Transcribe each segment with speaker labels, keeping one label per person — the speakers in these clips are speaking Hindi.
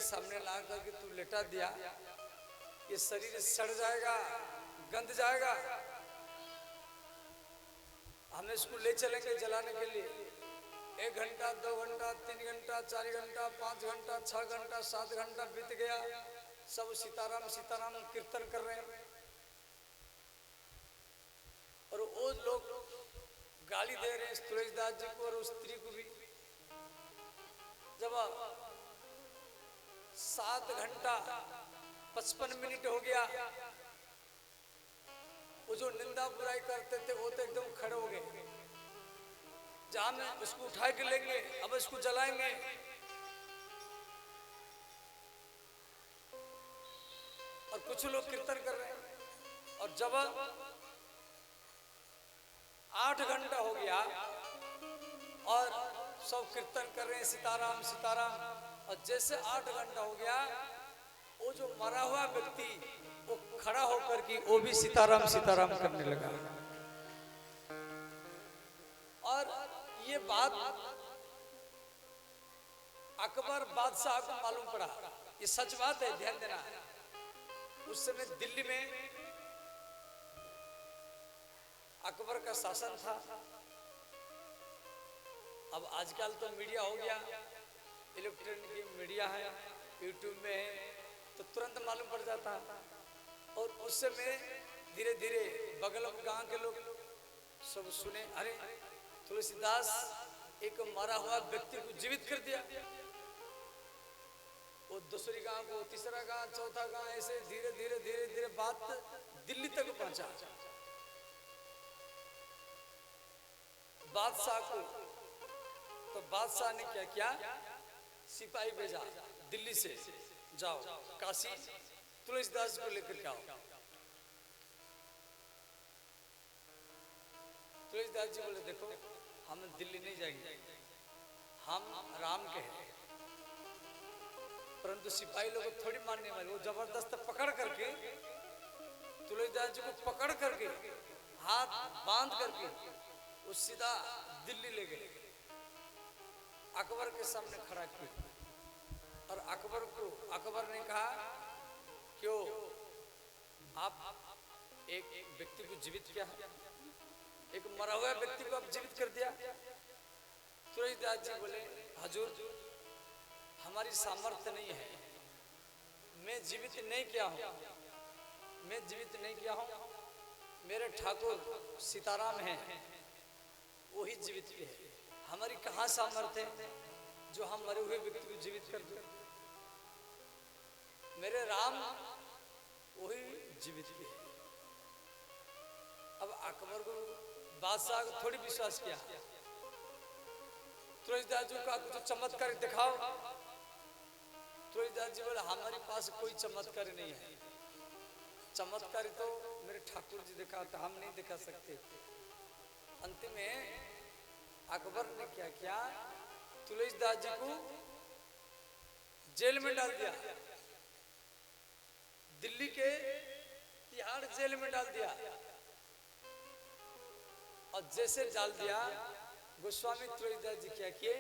Speaker 1: सामने ला करके तू लेटा दिया, ये शरीर सड़ जाएगा, गंध जाएगा, हम इसको ले चलेंगे जलाने के लिए। 1 घंटा 2 घंटा 3 घंटा 4 घंटा 5 घंटा 6 घंटा 7 घंटा बीत गया, सब सीताराम सीताराम कीर्तन कर रहे हैं और वो लोग गाली दे रहे हैं तुलसीदास जी को और उस स्त्री को भी। जब 7 घंटा 55 मिनट हो गया, वो जो निंदा बुराई करते थे वो तो एकदम खड़े हो गए, जहां में उसको उठा के लेंगे, अब इसको जलाएंगे। और कुछ लोग कीर्तन कर रहे हैं। और जब 8 घंटा हो गया और सब कीर्तन कर रहे हैं सीताराम सीताराम, और जैसे 8 घंटा हो गया, वो जो मरा हुआ व्यक्ति वो खड़ा होकर के वो भी सीताराम सीताराम करने लगा। और ये बात अकबर बादशाह को मालूम पड़ा, ये सच बात है, ध्यान देना। उस समय दिल्ली में अकबर का शासन था। अब आजकल तो मीडिया हो गया, इलेक्ट्रॉनिक मीडिया है, यूट्यूब में है, तो तुरंत मालूम पड़ जाता। और उस समय धीरे धीरे बगल गांव के लोग सब सुने, अरे तुलसीदास एक मरा हुआ व्यक्ति को जीवित कर दिया। वो दूसरी गांव को, तीसरा गांव, चौथा गांव, ऐसे धीरे धीरे धीरे धीरे बात दिल्ली तक पहुंचा। बादशाह को, तो बादशाह ने क्या किया, सिपाही भेजा दिल्ली से, जाओ काशी तुलसीदास को लेकर के आओ। तुलसीदास जी बोले, देखो हम दिल्ली नहीं जाएंगे, हम राम के हैं। परंतु सिपाही लोग थोड़ी मानने वाले, वो जबरदस्त पकड़ करके तुलसीदास जी को पकड़ करके हाथ बांध करके वो सीधा दिल्ली ले गए, अकबर के सामने खड़ा किया। और अकबर ने कहा, क्यों आप एक व्यक्ति को जीवित किया, एक मरा हुआ व्यक्ति को आप जीवित कर दिया। तुलसीदास जी बोले, हजूर हमारी सामर्थ्य नहीं है, मैं जीवित नहीं किया हूँ, मैं जीवित नहीं किया हूँ, मेरे ठाकुर सीताराम हैं, वही जीवित किए हैं। हमारी कहाँ सामर्थ्य है जो हम मरे हुए व्यक्ति को जीवित कर दो। मेरे राम वही जीवित किए। अब अकबर को, बादशाह को थोड़ी विश्वास किया। तुलसीदास जी का कुछ चमत्कार दिखाओ। तुलसीदास जी बोले, हमारे पास कोई चमत्कार नहीं है, चमत्कार तो मेरे ठाकुर जी दिखाते, हम नहीं दिखा सकते। अंतिम में अकबर ने क्या किया, तुलसीदास जी को जेल में डाल दिया, दिल्ली के तिहाड़ जेल में डाल दिया। और जैसे डाल दिया, गोस्वामी तुलसीदास जी क्या किए,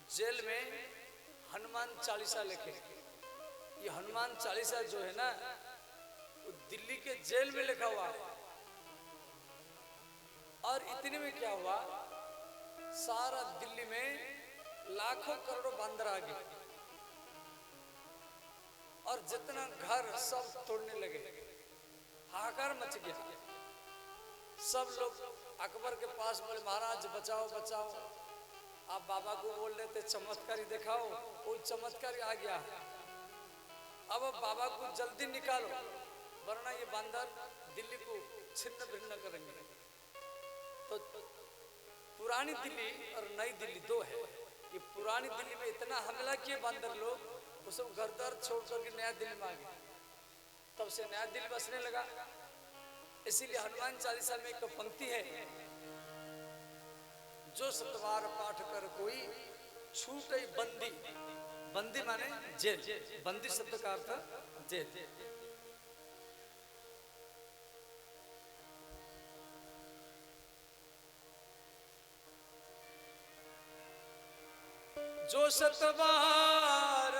Speaker 1: जेल में हनुमान चालीसा लिखे। ये हनुमान चालीसा जो है ना, वो दिल्ली के जेल में लिखा हुआ है। और इतने में क्या हुआ, सारा दिल्ली में लाखों करोड़ों बंदर आ गए और जितना घर सब तोड़ने लगे, हाहाकार मच गया। सब लोग अकबर के पास बोले, महाराज बचाओ बचाओ। आप बाबा को बोल रहे थे चमत्कारी दिखाओ, कोई चमत्कारी आ गया। अब बाबा को जल्दी निकालो, वरना ये बंदर दिल्ली को छिन्न भिन्न करेंगे। तो पुरानी दिल्ली और नई दिल्ली दो है। ये पुरानी दिल्ली में इतना हमला किए बंदर लोग, वो सब घर द्वार छोड़ करके नया दिल्ली में आ गए। तब से नया दिल्ली बसने लगा। इसीलिए हनुमान चालीसा में एक पंक्ति है, जो सतवार पाठ कर कोई छूटे बंदी। बंदी माने जेल, बंदी शब्द का अर्थ जेल। जो सतवार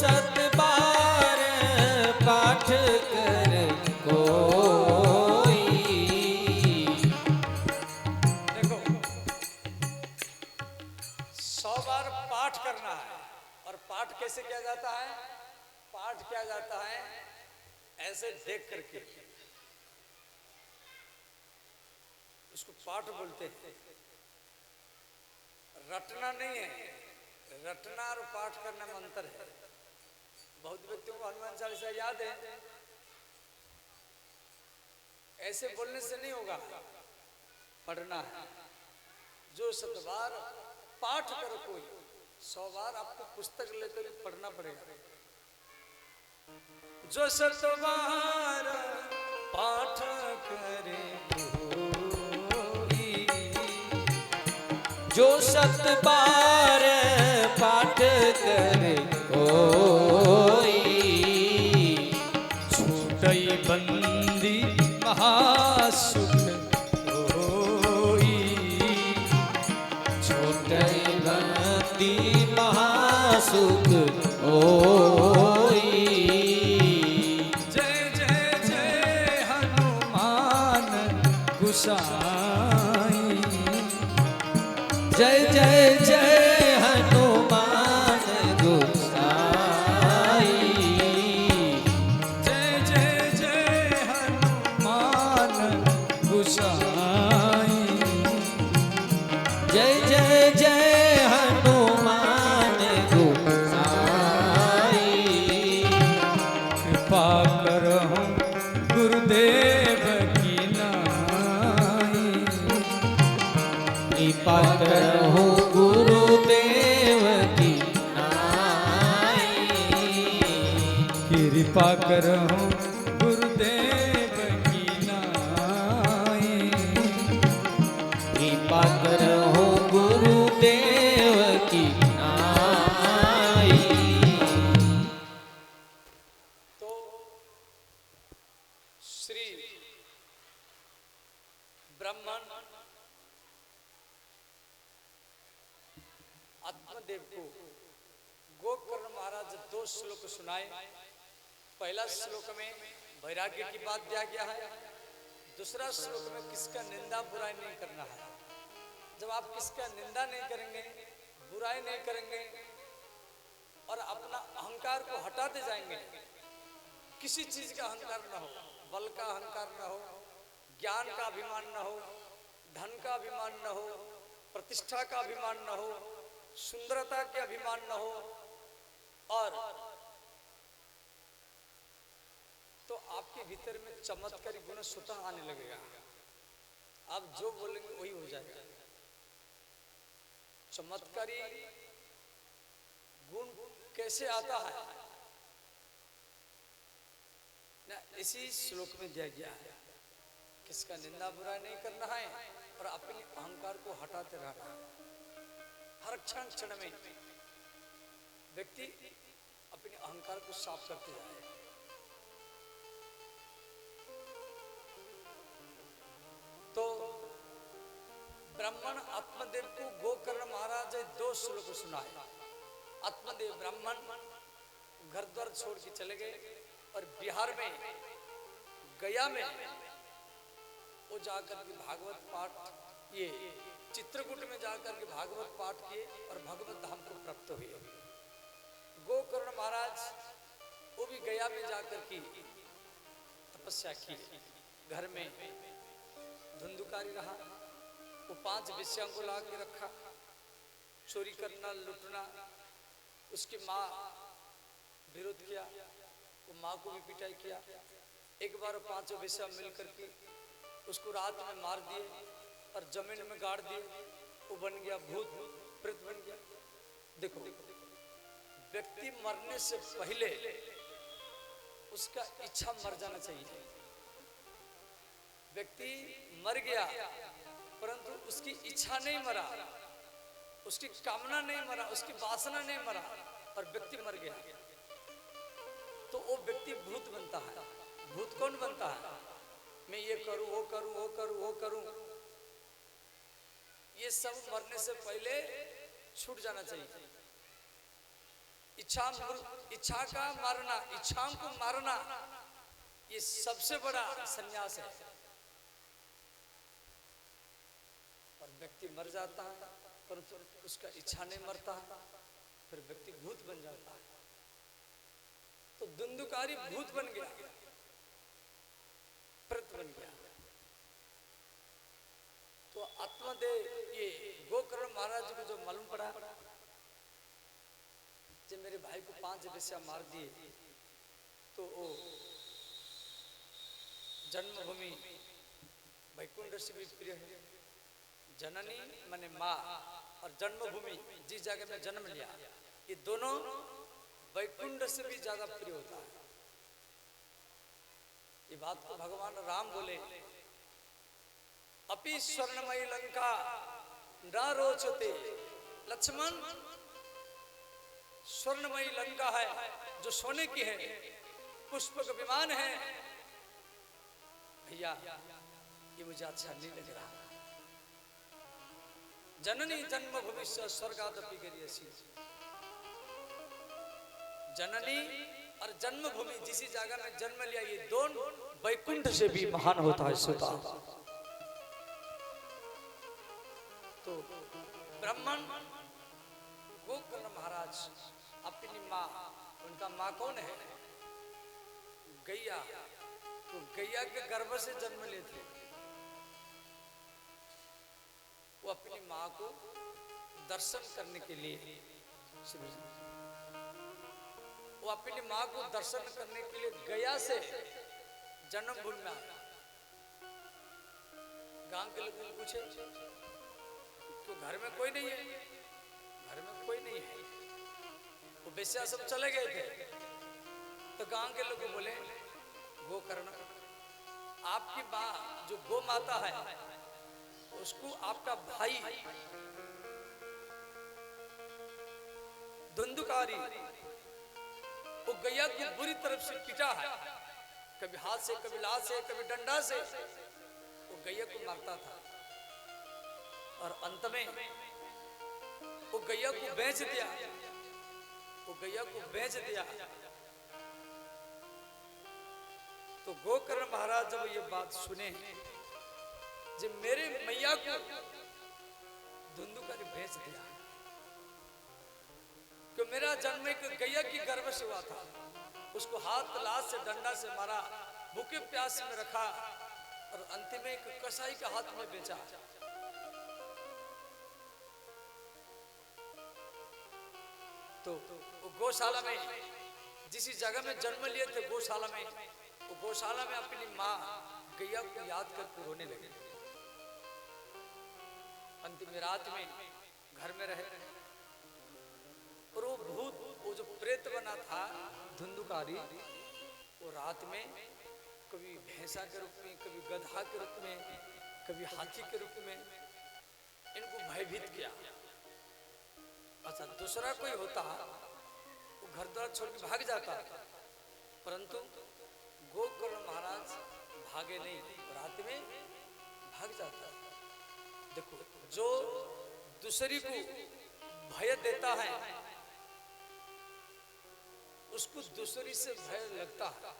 Speaker 2: सत बार पाठ कर कोई।
Speaker 1: देखो 100 बार पाठ करना है। और पाठ कैसे किया जाता है? पाठ किया जाता है ऐसे देख करके, उसको पाठ बोलते हैं। रटना नहीं है, रटना और पाठ करने में अंतर है। बहुत व्यक्तियों को हनुमान चालीसा याद है, ऐसे बोलने से नहीं होगा, पढ़ना है। जो 100 बार पाठ करो कोई, 100 बार आपको पुस्तक लेकर पढ़ना पड़ेगा। जो 100 बार पाठ करे कोई,
Speaker 2: जो सत बार पाठ करे कोई,
Speaker 1: छूटई बंदी महासुख होई।
Speaker 2: छूटई बंदी महासुख होई।
Speaker 1: जय जय जय हनुमान गोसाई।
Speaker 2: जय जय जय हनुमान गोसाई।
Speaker 1: जय जय जय हनुमान गोसाई।
Speaker 2: जय जय जय हनुमान गोसाई।
Speaker 1: कृपा करहु गुरुदेव की नाई।
Speaker 2: कृपा करहु गुरुदेव की नाई।
Speaker 1: कृपा करहु गुरुदेव की नाई।
Speaker 2: कृपा करहु गुरुदेव की नाई।
Speaker 1: तो श्री ब्राह्मण आत्मदेव को गोकर्ण महाराज 2 श्लोक सुनाए। पहला श्लोक में वैराग्य की बात दिया गया है, दूसरा श्लोक में किसका निंदा बुराई नहीं करना है। जब आप किसका निंदा नहीं करेंगे, बुराई नहीं करेंगे और अपना अहंकार को हटाते जाएंगे, किसी चीज का अहंकार ना हो, बल का अहंकार ना हो, ज्ञान का अभिमान ना हो, धन का अभिमान ना हो, प्रतिष्ठा का अभिमान ना हो, सुंदरता के अभिमान ना हो, और तो आपके भीतर में चमत्कारी गुण स्वतः आने लगेगा। आप जो बोलेंगे वही हो जाएगा। चमत्कारी गुण कैसे आता है ना, इसी श्लोक में दिया गया है। किसका निंदा बुरा नहीं करना है और अपने अहंकार को हटाते रहना है। हर क्षण क्षण में व्यक्ति अपने अहंकार को साफ करते जाए। तो ब्राह्मण आत्मदेव को गोकर्ण महाराज 2 श्लोक सुनाए। आत्मदेव ब्राह्मण घर द्वार छोड़ के चले गए और बिहार में गया में वो जाकर के भागवत पाठ, ये चित्रकूट में जाकर के भागवत पाठ किए और भगवत धाम को प्राप्त हुए। गोकर्ण महाराज वो भी गया में जाकर की तपस्या की। घर में धुंधुकारी रहा, वो 5 विषयों को ला के रखा, चोरी करना, लुटना। उसकी माँ विरोध किया, वो माँ को भी पिटाई किया। एक बार 5 विषय मिलकर के उसको रात में मार दिए और जमीन में गाड़ दिए। वो बन गया भूत, प्रेत बन गया। देखो, व्यक्ति मरने से पहले उसका इच्छा मर जाना चाहिए। व्यक्ति मर गया परंतु उसकी इच्छा नहीं मरा, उसकी कामना नहीं मरा, उसकी वासना नहीं मरा और व्यक्ति मर गया, तो वो व्यक्ति भूत बनता है। भूत कौन बनता है? मैं ये करूं, वो करूं, वो करूं, वो करूं। ये सब मरने से पहले छूट जाना चाहिए। इच्छा का मारना, इच्छाओं को मारना, ये सबसे बड़ा संन्यास है। और व्यक्ति मर जाता है परंतु उसका इच्छा नहीं मरता, फिर व्यक्ति भूत बन जाता है। तो धुंधुकारी भूत बन गया, प्रेत बन गया। तो आत्मदेव ये गोकर्ण महाराज जी को जो मालूम पड़ा, जब मेरे भाई को 5 वेश्या मार दिए, तो वो जन्मभूमि वैकुंठ से भी प्रिय है। जननी माने माँ और जन्मभूमि जिस जगह में जन्म लिया, ये दोनों वैकुंठ से भी ज्यादा प्रिय होता है। ये बात को भगवान राम बोले, अपि स्वर्णमयी लंका न रोचते। लक्ष्मण, स्वर्णमयी लंका है जो सोने की है, पुष्पक विमान है, भैया ये मुझे अच्छा नहीं लग रहा। जननी जन्म भविष्य स्वर्गादपि गरीयसी। जननी और जन्मभूमि जिस जगह में जन्म लिया, ये दोनों वैकुंठ से भी महान होता है श्रोता। तो ब्राह्मण गोकर्ण महाराज अपनी माँ, उनका माँ कौन है? गैया। तो गैया के गर्भ से जन्म लेते। वो अपनी माँ को दर्शन करने के लिए, वो अपनी माँ को दर्शन करने के लिए गया से जन्मभूमि में आया। गांव के लोगों ने पूछे तो घर में कोई नहीं है, घर में कोई नहीं है। वो बेस्या सब चले गए थे। तो गांव के लोग बोले, गोकर्ण, आपकी माँ जो गो माता है, उसको आपका भाई धुंधुकारी वो गैया को बुरी तरफ से पीटा है, कभी हाथ से, कभी लात से, कभी डंडा से। वो गैया को मारता था और अंत में वो गैया को बेच दिया। वो गैया को बेच दिया। तो गोकर्ण महाराज जब ये बात सुने, जब मेरे मैया को धुंधुकारी बेच दिया, कि मेरा जन्म एक गैया की गर्भ से हुआ था, उसको हाथ लात से, डंडा से मारा, भूखे प्यास में रखा और अंतिम में एक कसाई के हाथ में बेचा। तो वो गौशाला में, जिस जगह में जन्म लिए थे गौशाला में, वो गौशाला में अपनी माँ गैया को याद करके रोने लगे। अंतिम रात में घर में रहे और वो भूत, वो जो प्रेत बना था धुंधुकारी, वो रात में कभी भैंसा के रूप में, कभी गधा के रूप में, कभी हाथी के रूप में इनको भयभीत किया। अच्छा, दूसरा कोई होता वो घर द्वार छोड़ के भाग जाता, परंतु गोकर्ण महाराज भागे नहीं, रात में भाग जाता। देखो, जो दूसरी को भय देता है उसको दूसरी से भय लगता है।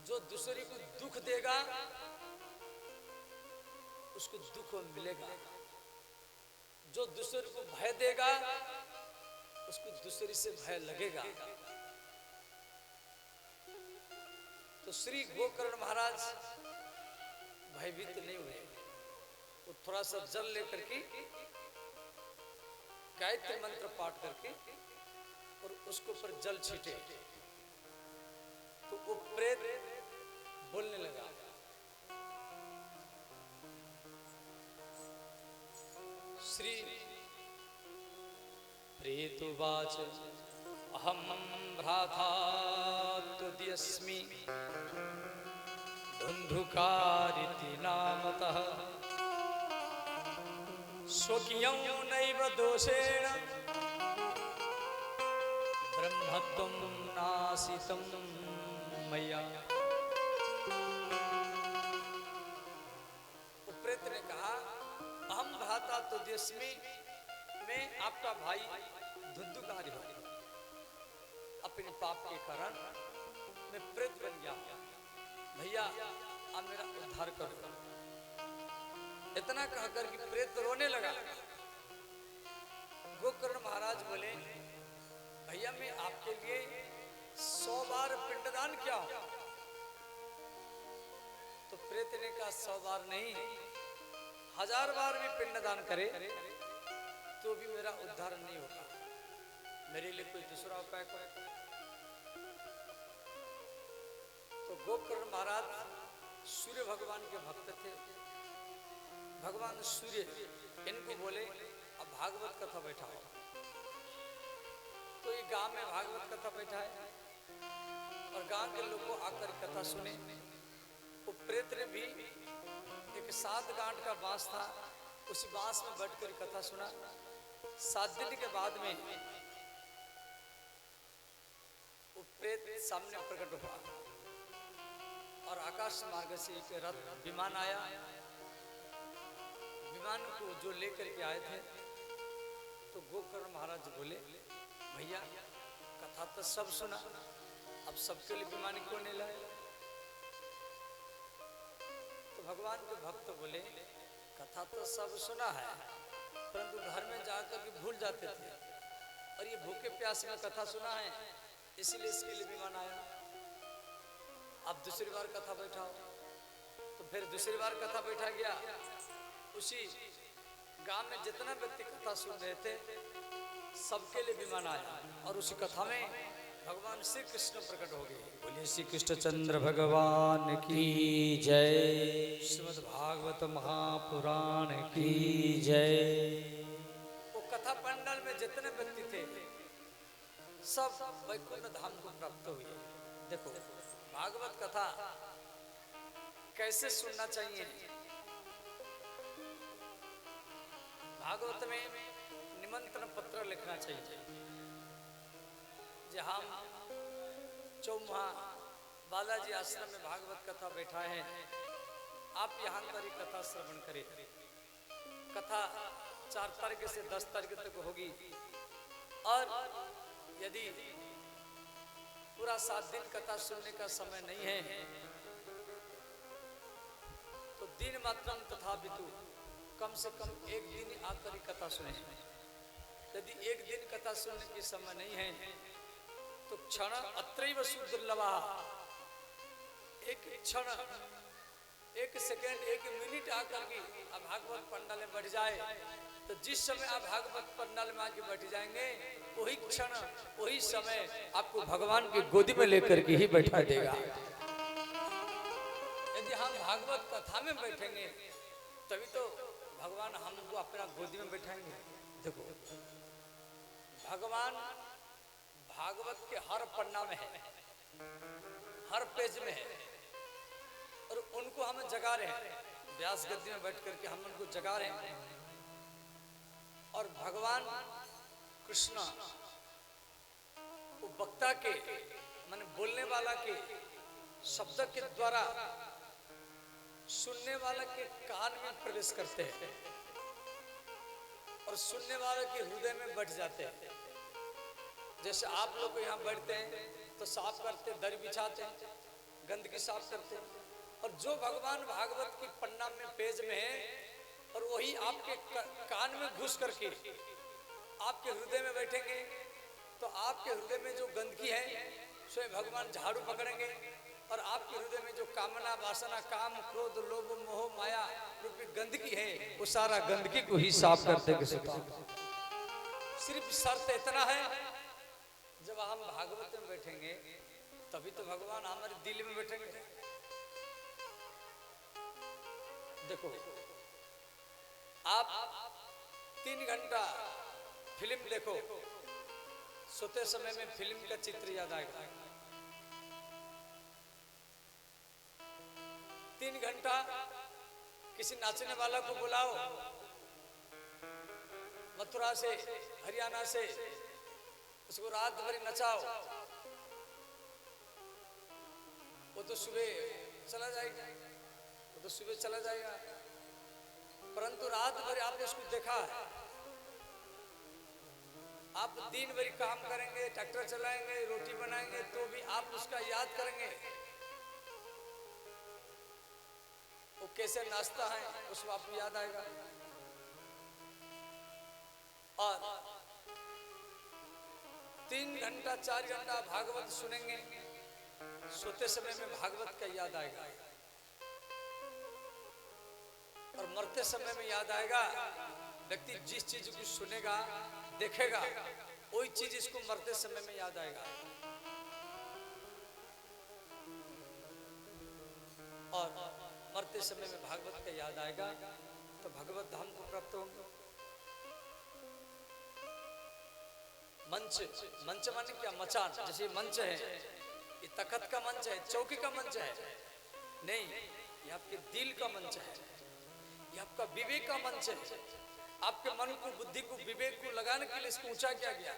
Speaker 1: जो दूसरी को दुख देगा उसको दुख मिलेगा। जो दूसरे को भय देगा उसको दूसरी से भय लगेगा। तो श्री गोकर्ण महाराज भयभीत नहीं हुए। वो थोड़ा सा जल लेकर के, गायत्री मंत्र पाठ करके और उसके ऊपर जल छीटे, तो वो प्रेत बोलने लगा। श्री प्रेतुवाच अहम भ्राता त्वदीयस्मि धुंधुकारिति नामतः स्वकीयं नैव दोषेण ब्रह्मत्वं नासितं मया। प्रेत ने कहा, अहम भ्राता त्वदीयस्मि, मैं आपका भाई धुंधुकारी हो गई। अपने पाप के कारण मैं प्रेत बन गया। भैया अब मेरा उद्धार करो। इतना कहकर कि प्रेत रोने लगा। गोकर्ण महाराज बोले, भैया मैं आपके लिए 100 बार पिंडदान किया हूं। तो प्रेत ने कहा 100 बार नहीं, 1000 बार भी पिंडदान करे तो भी मेरा उद्धार नहीं होगा। मेरे लिए कोई दूसरा उपाय करो। तो गोकर्ण महाराज सूर्य भगवान के भक्त थे। भगवान सूर्य इनको बोले अब भागवत कथा बैठाओ। तो ये गांव में भागवत कथा बैठा है और गांव के लोग को आकर कथा सुने। वो प्रेत ने भी एक 7 गांठ का बांस था, उसी बांस में बैठकर कथा सुना। 7 दिन के बाद में वो प्रेत सामने प्रकट हुआ और आकाश मार्ग से एक रथ विमान आया। विमान को जो लेकर के आए थे तो गोकर्ण महाराज बोले, भैया कथा तो सब सुना, अब सबके लिए विमान क्यों नहीं लाए? तो भगवान के भक्त बोले, कथा तो सब सुना है परंतु घर में जाकर के भूल जाते थे और ये भूखे प्यासे में कथा सुना है, इसीलिए इसके लिए विमान आया। अब दूसरी बार कथा बैठाओ। तो फिर दूसरी बार कथा बैठा गया। उसी गांव में जितना व्यक्ति कथा सुन रहे थे सबके लिए विमान आया और उसी कथा में भगवान श्री कृष्ण प्रकट हो गए। बोलिए श्री कृष्णचंद्र भगवान की
Speaker 2: जय।
Speaker 1: श्रीमद् भागवत महापुराण
Speaker 2: की जय।
Speaker 1: वो कथा पंडाल में जितने व्यक्ति थे सब वैकुंठ धाम को प्राप्त हुए। देखो भागवत कथा कैसे सुनना चाहिए। भागवत में निमंत्रण पत्र लिखना चाहिए। जहाँ चौमुहा बालाजी आश्रम में भागवत कथा बैठा है, आप यहाँ पर ही कथा श्रवण करें। कथा 4 तारीख से 10 तारीख तक होगी और यदि पूरा 7 दिन कथा सुनने का समय नहीं है तो दिन मात्रम तथा बितु, कम से कम 1 दिन आकर ही कथा सुने। यदि 1 दिन कथा सुनने की समय नहीं है तो क्षण अत्रैव सुदुर्लभा, एक क्षण, 1 सेकेंड, 1 मिनट आकर के आप भागवत पंडाल में बैठ जाए तो जिस समय आप भागवत पंडाल में आके बैठ जाएंगे वही क्षण, वही समय आपको भगवान की गोदी में लेकर के ही बैठा देगा। यदि हम भागवत कथा में बैठेंगे तभी तो भगवान हमको अपना गोदी में बैठाएंगे। देखो भगवान भागवत के हर पन्ना में है, हर पेज में है और उनको हम जगा रहे हैं। व्यास गद्दी में बैठ करके हम उनको जगा रहे हैं और भगवान कृष्ण वो वक्ता के माने बोलने वाला के शब्द के द्वारा सुनने वाला के कान में प्रवेश करते हैं और सुनने वाले के हृदय में बैठ जाते हैं। जैसे आप लोग यहाँ बैठते हैं तो साफ करते, दरी बिछाते हैं, गंदगी साफ करते हैं और जो भगवान भागवत की पन्ना में पेज में है और वही आपके कान में घुस करके आपके हृदय में बैठेंगे तो आपके हृदय में जो गंदगी है स्वयं भगवान झाड़ू पकड़ेंगे और आपके हृदय में जो कामना, वासना, काम, क्रोध, लोभ, मोह, माया रूपी गंदगी है वो सारा गंदगी को ही साफ कर देंगे। सिर्फ शर्त इतना है, जब हम भागवत में बैठेंगे तभी तो भगवान हमारे दिल में बैठेंगे। देखो आप 3 घंटा फिल्म देखो, सोते समय में फिल्म का चित्र याद आएगा। 3 घंटा किसी नाचने वाला को बुलाओ, मथुरा से, हरियाणा से, उसको रात भर नचाओ, वो तो सुबह चला जाएगा, वो तो सुबह चला जाएगा। परंतु रात भर आपने उसको देखा है, आप दिन भर काम करेंगे, ट्रैक्टर चलाएंगे, रोटी बनाएंगे, तो भी आप उसका याद करेंगे। वो कैसे नाचता है उसको आपको याद आएगा। और 3 घंटा 4 घंटा भागवत सुनेंगे, सोते समय में भागवत का याद आएगा और मरते समय में याद आएगा। व्यक्ति जिस चीज को सुनेगा देखेगा वही चीज इसको मरते समय में याद आएगा। और मरते समय में भागवत का याद आएगा तो भगवत धाम को प्राप्त होंगे। मंच, मंच माने क्या? मचान। जैसे मंच है, ये तखत का मंच है, चौकी का मंच है नहीं, ये आपके दिल का मंच है, ये आपका विवेक का मंच है। आपके मन को, बुद्धि को, विवेक को लगाने के लिए इसको ऊंचा किया गया।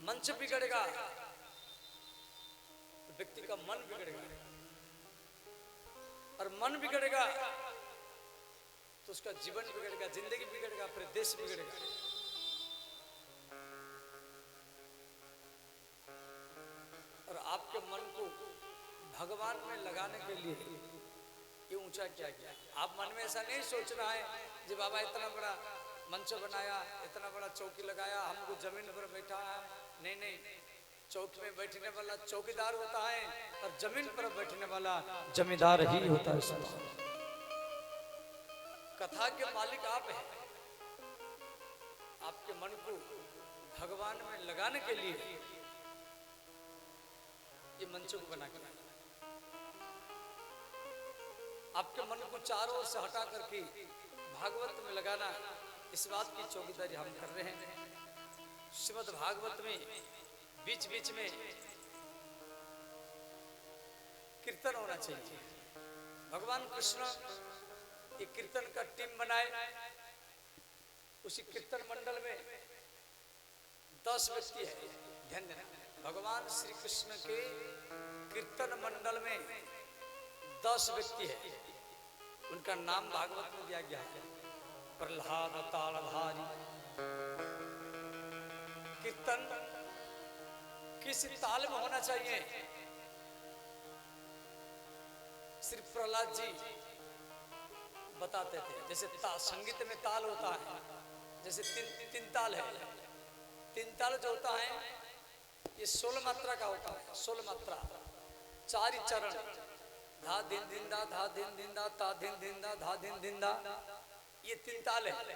Speaker 1: मंच बिगड़ेगा तो व्यक्ति का मन बिगड़ेगा, और मन बिगड़ेगा तो उसका जीवन बिगड़ेगा, जिंदगी बिगड़ेगा, फिर देश बिगड़ेगा। और आपके मन को भगवान में लगाने के लिए ये ऊंचा किया गया। आप मन में ऐसा नहीं सोच रहा है जी बाबा इतना बड़ा मंच बनाया, इतना बड़ा चौकी लगाया, हमको जमीन पर बैठा है। नहीं नहीं, चौकी में बैठने वाला चौकीदार होता है और जमीन पर बैठने वाला जमींदार ही होता है। कथा के मालिक आप हैं। आपके मन को भगवान में लगाने के लिए ये मंचों को बना के आपके मन को चारों ओर से हटा करके भागवत में लगाना, इस बात की चौकीदारी हम कर रहे हैं। श्रीमद् भागवत में बीच बीच में कीर्तन होना चाहिए। भगवान कृष्ण एक कीर्तन का टीम बनाए, उसी कीर्तन मंडल में 10 व्यक्ति है। ध्यान देना, भगवान श्री कृष्ण के कीर्तन मंडल में 10 व्यक्ति है। उनका नाम भागवत में दिया गया है, प्रहलाद तालधारी। कीर्तन किस ताल में होना चाहिए? श्री प्रहलाद जी बताते थे। जैसे संगीत में ताल होता है, जैसे तीन ताल है। 3 ताल जो होता है ये 16 मात्रा का होता है। 16 मात्रा, 4 चरण, धा दिन दिन दा, धा दिन दिन दा, ता दिन दिन दा, धा दिन दिन दा, ये 3 ताल है।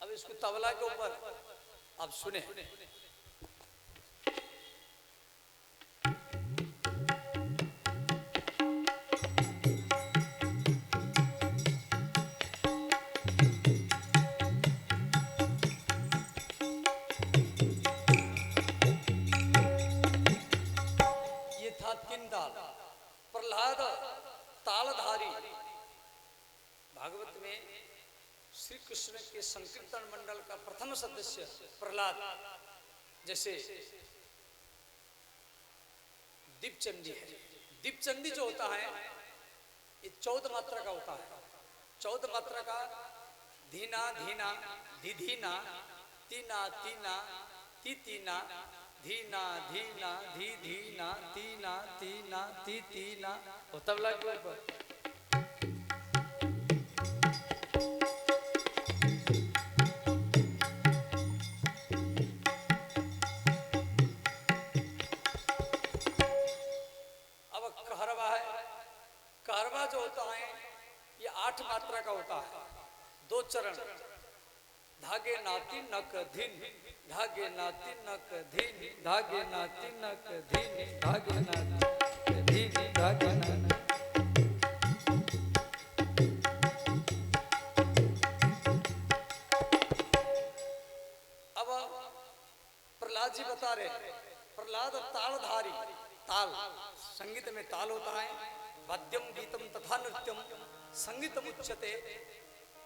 Speaker 1: अब इसको तबला के ऊपर आप सुने। ये था 3 ताल। प्रहलाद तालधारी। भागवत में श्री कृष्ण के संकीर्तन मंडल का प्रथम सदस्य प्रहलाद। जैसे दीपचंदी है, दीपचंदी जो होता है ये 14 मात्रा का होता है। 14 मात्रा का धीना धीना, धीधीना, तीना तीना, तीतीना, धीना धीना, धी धीना, तीना तीना, ती तीना। वो तबला के ऊपर कहरवा जो होता है ये 8 मात्रा का होता है। 2 चरण, धागे नाती नक धीन, धागे नाती नक धीन, धागे नाती नक धीन, धागे नाती धीन, धागे नाती। अब प्रहलाद जी बता रहे, प्रहलाद तालधारी। ताल, संगीत में ताल होता है। वाद्यम गीतम तथा नृत्यम संगीतम उच्यते।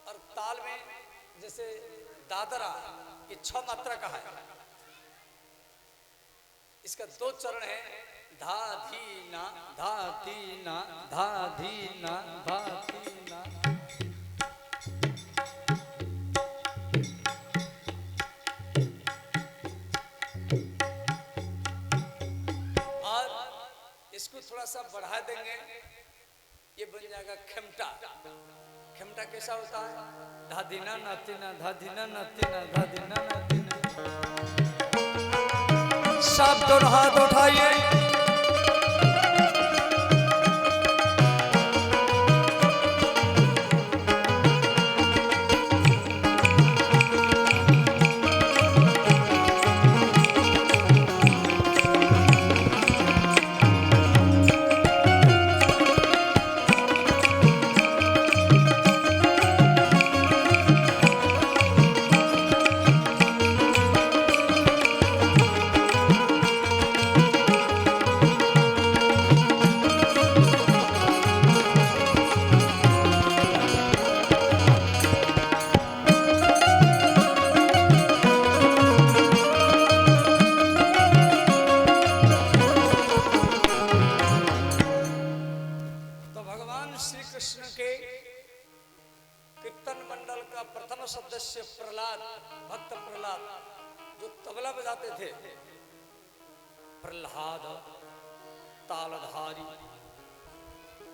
Speaker 1: और ताल में जैसे दादरा ये 6 मात्रा का है। इसका 2 चरण है, धा धीना, धा धीना, धा धीना, धा धीना। बन जाएगा खेमटा। खेमटा कैसा होता है? धादीना नातीना धादीना नातीना धादीना नातीना। सब दोनों हाथ उठाइए। सदस्य प्रहलाद, भक्त प्रहलाद जो तबला बजाते थे, प्रहलाद तालधारी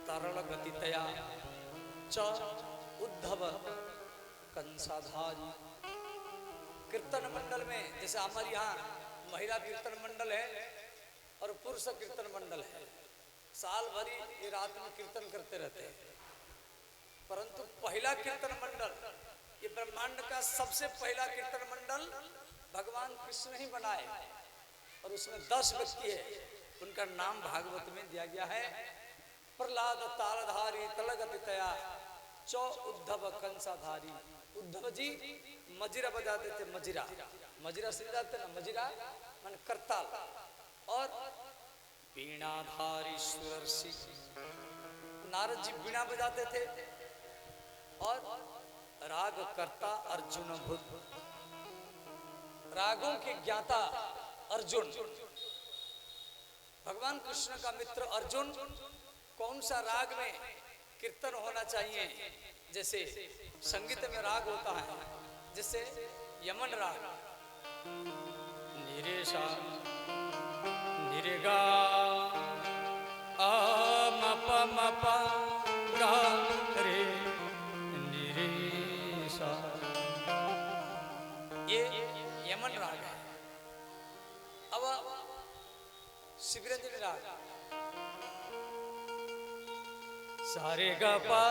Speaker 1: तरल गतितया च उद्धव कंसाधारी। कीर्तन मंडल में जैसे हमारे यहाँ महिला कीर्तन मंडल है और पुरुष कीर्तन मंडल है, साल भरी ये रात में कीर्तन करते रहते हैं। परंतु पहला कीर्तन मंडल, ये ब्रह्मांड का सबसे पहला कीर्तन मंडल भगवान कृष्ण ही बनाए और उसमें 10 व्यक्ति है, उनका नाम भागवत में दिया गया है। प्रहलाद तालधारी तलगतितया चौ उद्धव कंसाधारी। उद्धव जी मजीरा बजाते थे, मजीरा मजीरा से जाते ना, मजीरा मान करताल। और वीणाधारी सुरर्षि, नारद जी वीणा बजाते थे। और राग करता अर्जुन भूत, रागों के ज्ञाता अर्जुन। भगवान कृष्ण का मित्र अर्जुन कौन सा राग में कीर्तन होना चाहिए, जैसे संगीत में राग होता है, जैसे यमन राग निरेशा निरेगा मप मप गा रे निरेशा, ये यमन राग है। अब शिवरंजनी राग सारे गा पा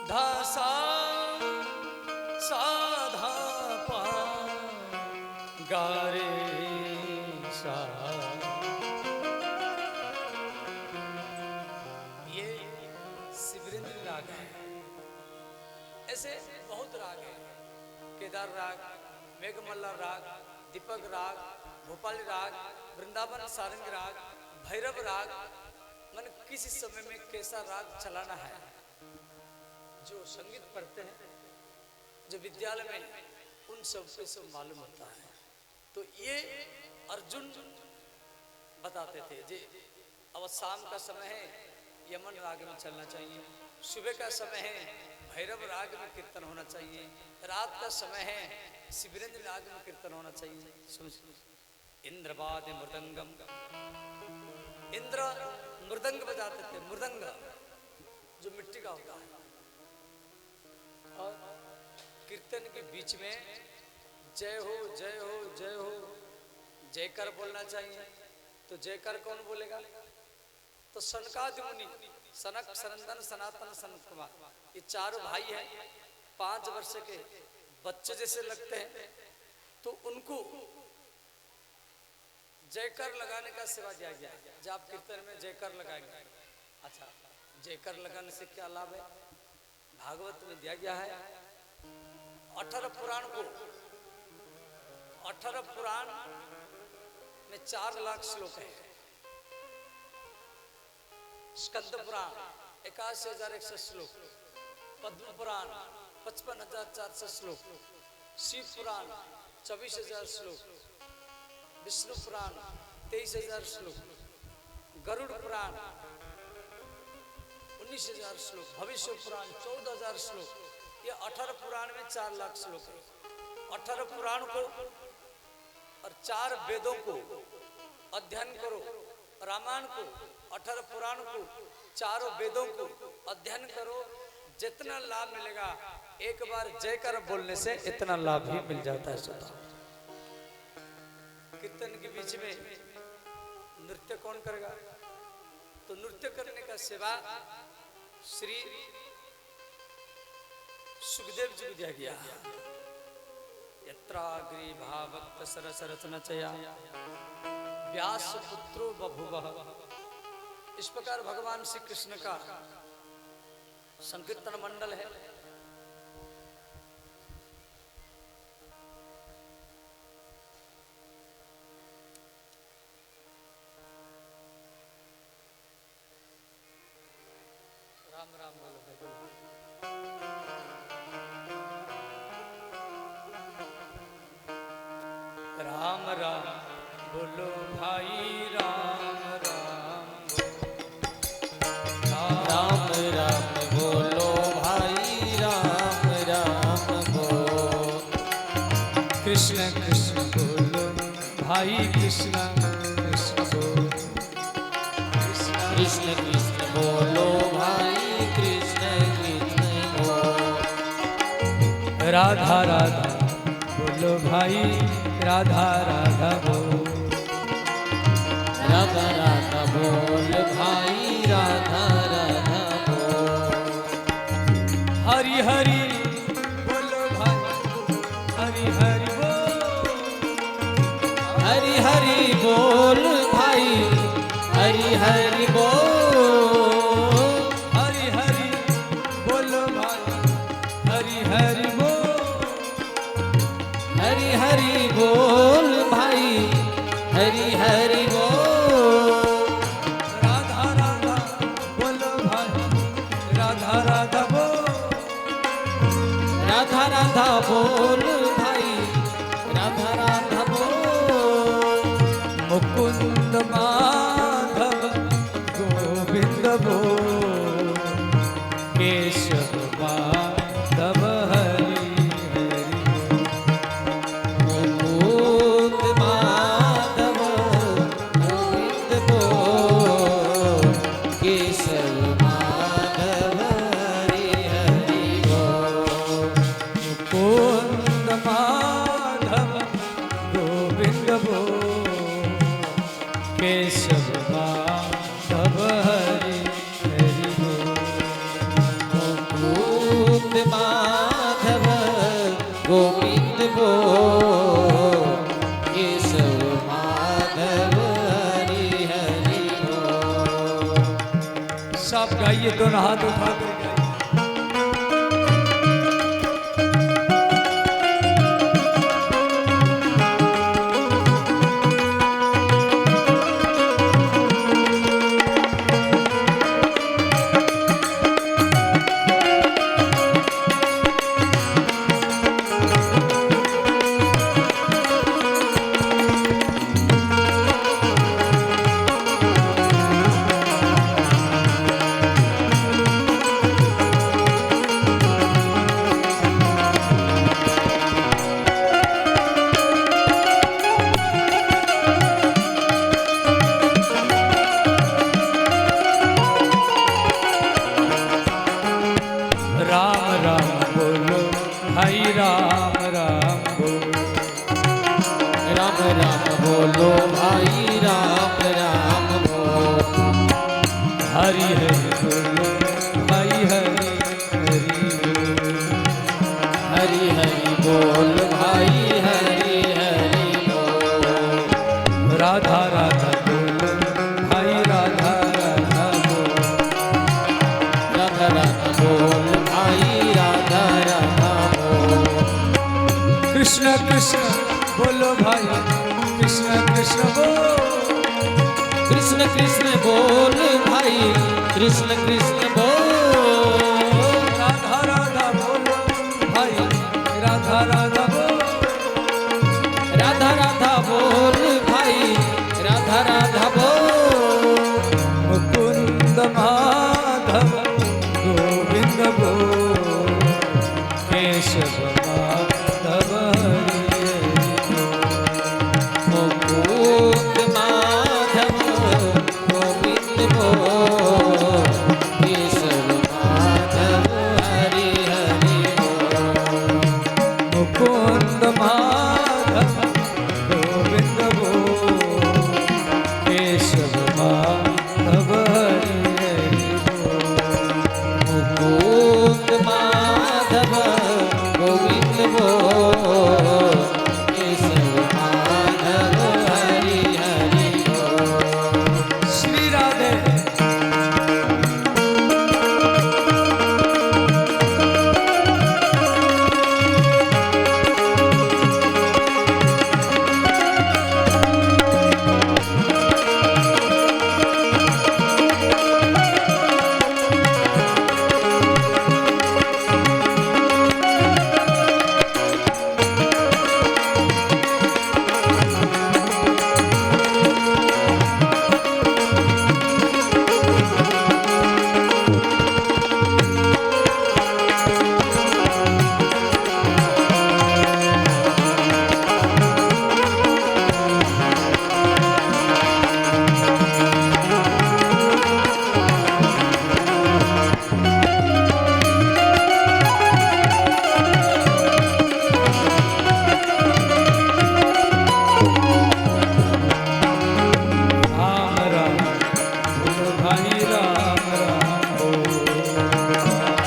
Speaker 1: धा सा सा धा पा गा रे सा, ये शिवरंजनी राग है। ऐसे बहुत राग है, केदार राग, मेघमल्ला राग, दीपक राग, भोपाली राग, वृंदावन सारंग राग, भैरव राग। मन किसी समय में कैसा राग चलाना है, जो संगीत पढ़ते हैं, जो विद्यालय में, उन सब को सब मालूम होता है। तो ये अर्जुन बताते थे जे अब शाम का समय है, यमन राग में चलना चाहिए, सुबह का समय है, भैरव राग में कीर्तन होना चाहिए, रात का समय है, शिवरंजनी राग में कीर्तन होना चाहिए। समझ इंद्रवाद मृदंगम, इंद्र मृदंग बजाते थे, मृदंग जो मिट्टी का होता है। और कीर्तन के बीच में जय हो जय हो जय हो जयकर बोलना चाहिए। तो जयकर कौन बोलेगा? तो सनकादि मुनि, सनक, सनंदन, सनातन, सनत कुमार, ये चारों भाई हैं, 5 वर्ष के बच्चे जैसे लगते हैं। तो उनको जयकर लगाने का सेवा दिया गया। जब आप कीर्तन में जयकर लगाएंगे, अच्छा जयकर लगाने से क्या लाभ है? भागवत में दिया गया है 18 पुराण को, 18 पुराण में 4 लाख श्लोक है। स्कंद पुराण 81,100 श्लोक, पद्म पुराण 55,400 श्लोक, शिव पुराण 24,000 श्लोक, विष्णु पुराण 23,000 श्लोक, गरुड़ पुराण 19,000 श्लोक, भविष्य पुराण 14,000 श्लोक। ये 18 पुराण में 4 लाख श्लोक है। 18 पुराण को और 4 वेदों को अध्ययन करो, रामायण को, 18 पुराण को, चारों वेदों को अध्ययन करो, जितना लाभ मिलेगा एक बार जयकर बोलने से इतना लाभ ही मिल जाता है। सुधा कीर्तन के बीच में नृत्य कौन करेगा? तो नृत्य करने का सेवा श्री सुखदेव जी को दिया गया। यत्राग्रे भावक्त सरसरचनचया व्यास पुत्रो बभुवः। इस प्रकार भगवान श्री कृष्ण का संकीर्तन मंडल है। राम राम बोलो भाई। राम राम बोलो भाई, राम राम
Speaker 2: राम राम बोलो भाई, राम राम बोलो।
Speaker 1: कृष्ण कृष्ण बोलो भाई, कृष्ण कृष्ण बोलो।
Speaker 2: कृष्ण कृष्ण बोलो भाई, कृष्ण कृष्ण बोलो।
Speaker 1: राधा राधा बोलो भाई, राधा राधा बोलो।
Speaker 2: राधा राधा बोल भाई, राधा राधा बोल।
Speaker 1: हरि हरि बोलो भाई, हरि हरि बोल।
Speaker 2: हरि हरि बोल भाई, हरि हरि बोल।
Speaker 1: हरि हरि बोलो भाई, हरि हरि बोल।
Speaker 2: हरि हरि बोल भाई, हरि हरि बोल।
Speaker 1: राधा राधा बोलो भाई, राधा राधा बोल।
Speaker 2: राधा राधा बोल भाई, राधा राधा बोल।
Speaker 1: मुकुंद माधव गोविंद बोल। केशव माधव हरि हरि
Speaker 2: मुकुंद माधव गोविंद बोल। केशव माधव हरि हरि बोल।
Speaker 1: मुकुंद माधव गोविंद बोल। केशव माधव हरि हरि बोल।
Speaker 2: मुकुंद माधव गोविंद बोल। केशव माधव हरि हरि बोल।
Speaker 1: सब गाइए, दोनों हाथ उठा कर गाइए। राम राम बोलो भाई, राम राम बोलो।
Speaker 2: राम राम बोलो भाई, राम राम बोलो।
Speaker 1: हरि हरि बोलो भाई, हरि हरि बोलो।
Speaker 2: हरि हरि बोल भाई, हरि हरि बोल।
Speaker 1: राधा राधा बोलो भाई, राधा राधा बोलो।
Speaker 2: राधा राधा बोल भाई, राधा राधा बोल।
Speaker 1: कृष्ण कृष्ण बोलो भाई, कृष्ण कृष्ण बोलो।
Speaker 2: कृष्ण कृष्ण बोल भाई, कृष्ण कृष्ण बोल।
Speaker 1: राधा राधा बोलो भाई, राधा राधा बोलो।
Speaker 2: राधा राधा बोल भाई, राधा राधा बोल।
Speaker 1: मुकुंद माधव गोविंद बोल। केशव माधव हरि हरि बोल।
Speaker 2: मुकुंद माधव गोविंद बोल।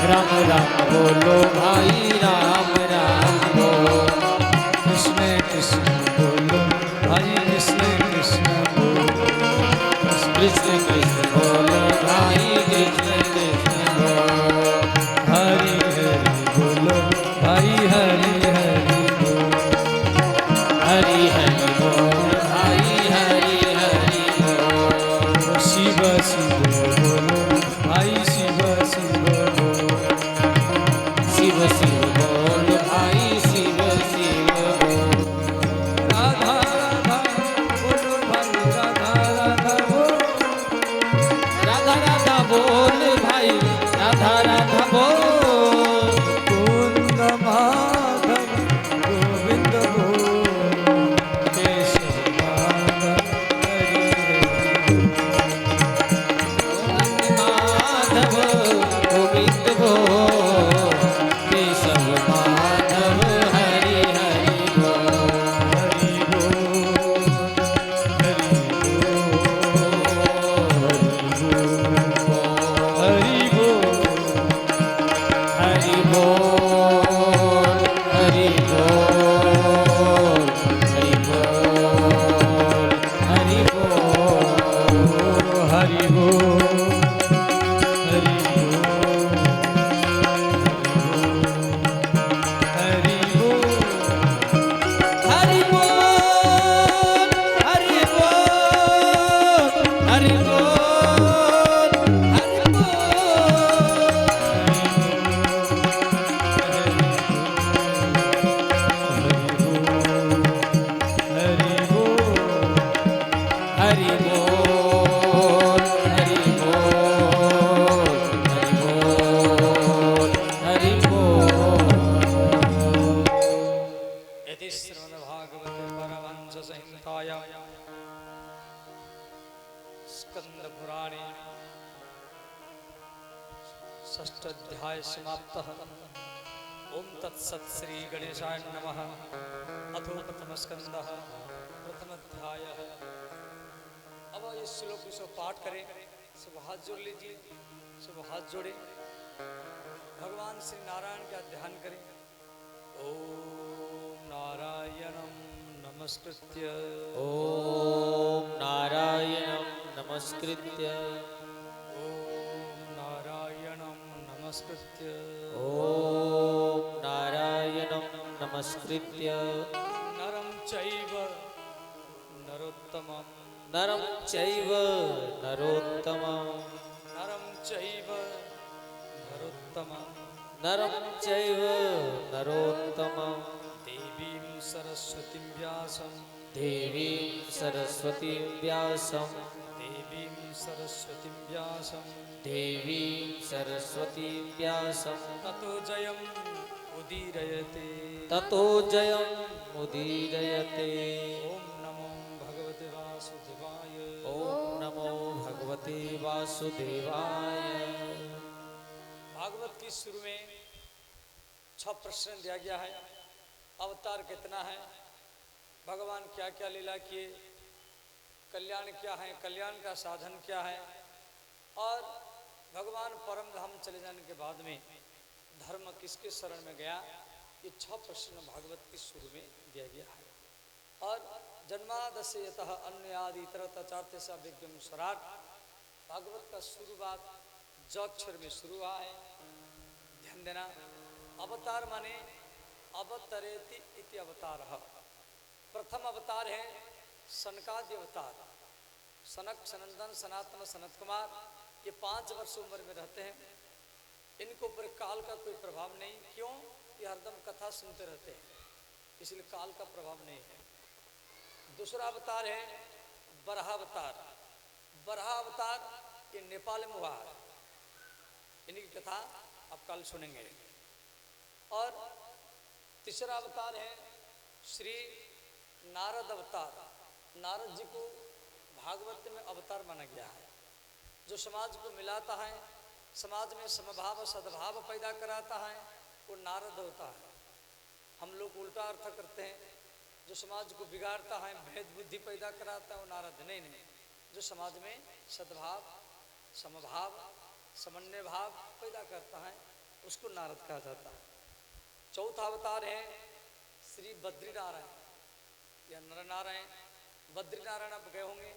Speaker 2: राम राम बोलो भाई राम राम बोलो
Speaker 1: कृष्ण कृष्ण बोलो भाई कृष्ण कृष्ण बोलो
Speaker 2: कृष्ण कृष्ण बोलो भाई कृष्ण कृष्ण बोलो
Speaker 1: हरि हरि बोलो भाई हरि हरि बोलो
Speaker 2: हरि हरि बोल भाई हरि हरि बोल
Speaker 1: शिव शिव बोलो भाई शिव शिव बोलो
Speaker 2: शिव शिव बोल भाई शिव शिव बोल
Speaker 1: राधा राधा बोलो भाई राधा राधा बोलो
Speaker 2: राधा राधा बोल भाई राधा राधा बोल
Speaker 1: कुंद माधव गोविंद बोलो केशव माधव हरि हरि
Speaker 2: माधव गोविंद बोल केशव माधव हरि हरि बोल
Speaker 1: हरि बोल हरि बोल
Speaker 2: हरि बोल हरि बोल हरि बोल हरि बोल
Speaker 1: हरि बोल हरि बोल हरि बोल
Speaker 2: हरि बोल हरि बोल हरि बोल हरि बोल हरि बोल हरि बोल हरि बोल हरि बोल
Speaker 1: यदि श्रीमद्भागवते परमहंस संहितायां स्कंद पुराणे षष्ठ अध्याय समाप्तः। ओम तत्सत् श्री गणेशाय नमः। अथो प्रथम स्कंदः प्रथम अध्यायः। अब इस श्लोक को सब पाठ करें, सब हाथ जोड़ लीजिए, सब हाथ जोड़े, भगवान श्री नारायण का ध्यान करें। ओम नारायणं नमस्कृत्य
Speaker 2: ॐ नारायणं नमस्कृत्य
Speaker 1: ओम नारायणं नमस्कृत्य
Speaker 2: ॐ नारायणं नमस्कृत्य
Speaker 1: नरं चैव नरोत्तमं
Speaker 2: नरं चैव नरोत्तमं
Speaker 1: नरं चैव नरोत्तमं
Speaker 2: नरं चैव नरोत्तमं
Speaker 1: देवीं सरस्वतीं व्यासं
Speaker 2: देवीं सरस्वतीं व्यासं
Speaker 1: देवीं सरस्वतीं व्यासं
Speaker 2: देवीं सरस्वतीं व्यासं
Speaker 1: ततो जयम् उदीरयते।
Speaker 2: ततो जयम् उदीरयते।
Speaker 1: ओम नमो भगवते वासुदेवाय।
Speaker 2: ॐ नमो भगवते वासुदेवाय।
Speaker 1: भागवत की शुरू में 6 प्रश्न दिया गया है। अवतार कितना है, भगवान क्या क्या लीला किए, कल्याण क्या है, कल्याण का साधन क्या है, और भगवान परम धाम चले जाने के बाद में धर्म किसके शरण में गया। ये 6 प्रश्न भागवत की शुरू में दिया गया है। और जन्मादस्य यतः अन्यादि इतरतचार्थ सा विज्ञम स्वराट, भागवत का शुरुआत जक्षर में शुरू हुआ है। ध्यान देना, अवतार माने अवतरेति इति अवतारः। प्रथम अवतार है सनकादि अवतार। सनक, सनंदन, सनातन, सनत कुमार, ये 5 वर्ष उम्र में रहते हैं। इनके ऊपर काल का कोई प्रभाव नहीं। क्यों? ये हरदम कथा सुनते रहते हैं, इसलिए काल का प्रभाव नहीं है। दूसरा अवतार है बराहावतार। बराहावतार ये नेपाल में हुआ है, इनकी कथा आप कल सुनेंगे। और तीसरा अवतार है श्री नारद अवतार। नारद जी को भागवत में अवतार माना गया है, जो समाज को मिलाता है, समाज में समभाव सद्भाव पैदा कराता है, वो नारद होता है। हम लोग उल्टा अर्थ करते हैं, जो समाज को बिगाड़ता है, भेद बुद्धि पैदा कराता है, वो नारद नहीं। जो समाज में सद्भाव, समभाव, समन्वय भाव पैदा करता है, उसको नारद कहा जाता है। चौथा अवतार है श्री बद्रीनारायण या नरनारायण। बद्रीनारायण आप गए होंगे।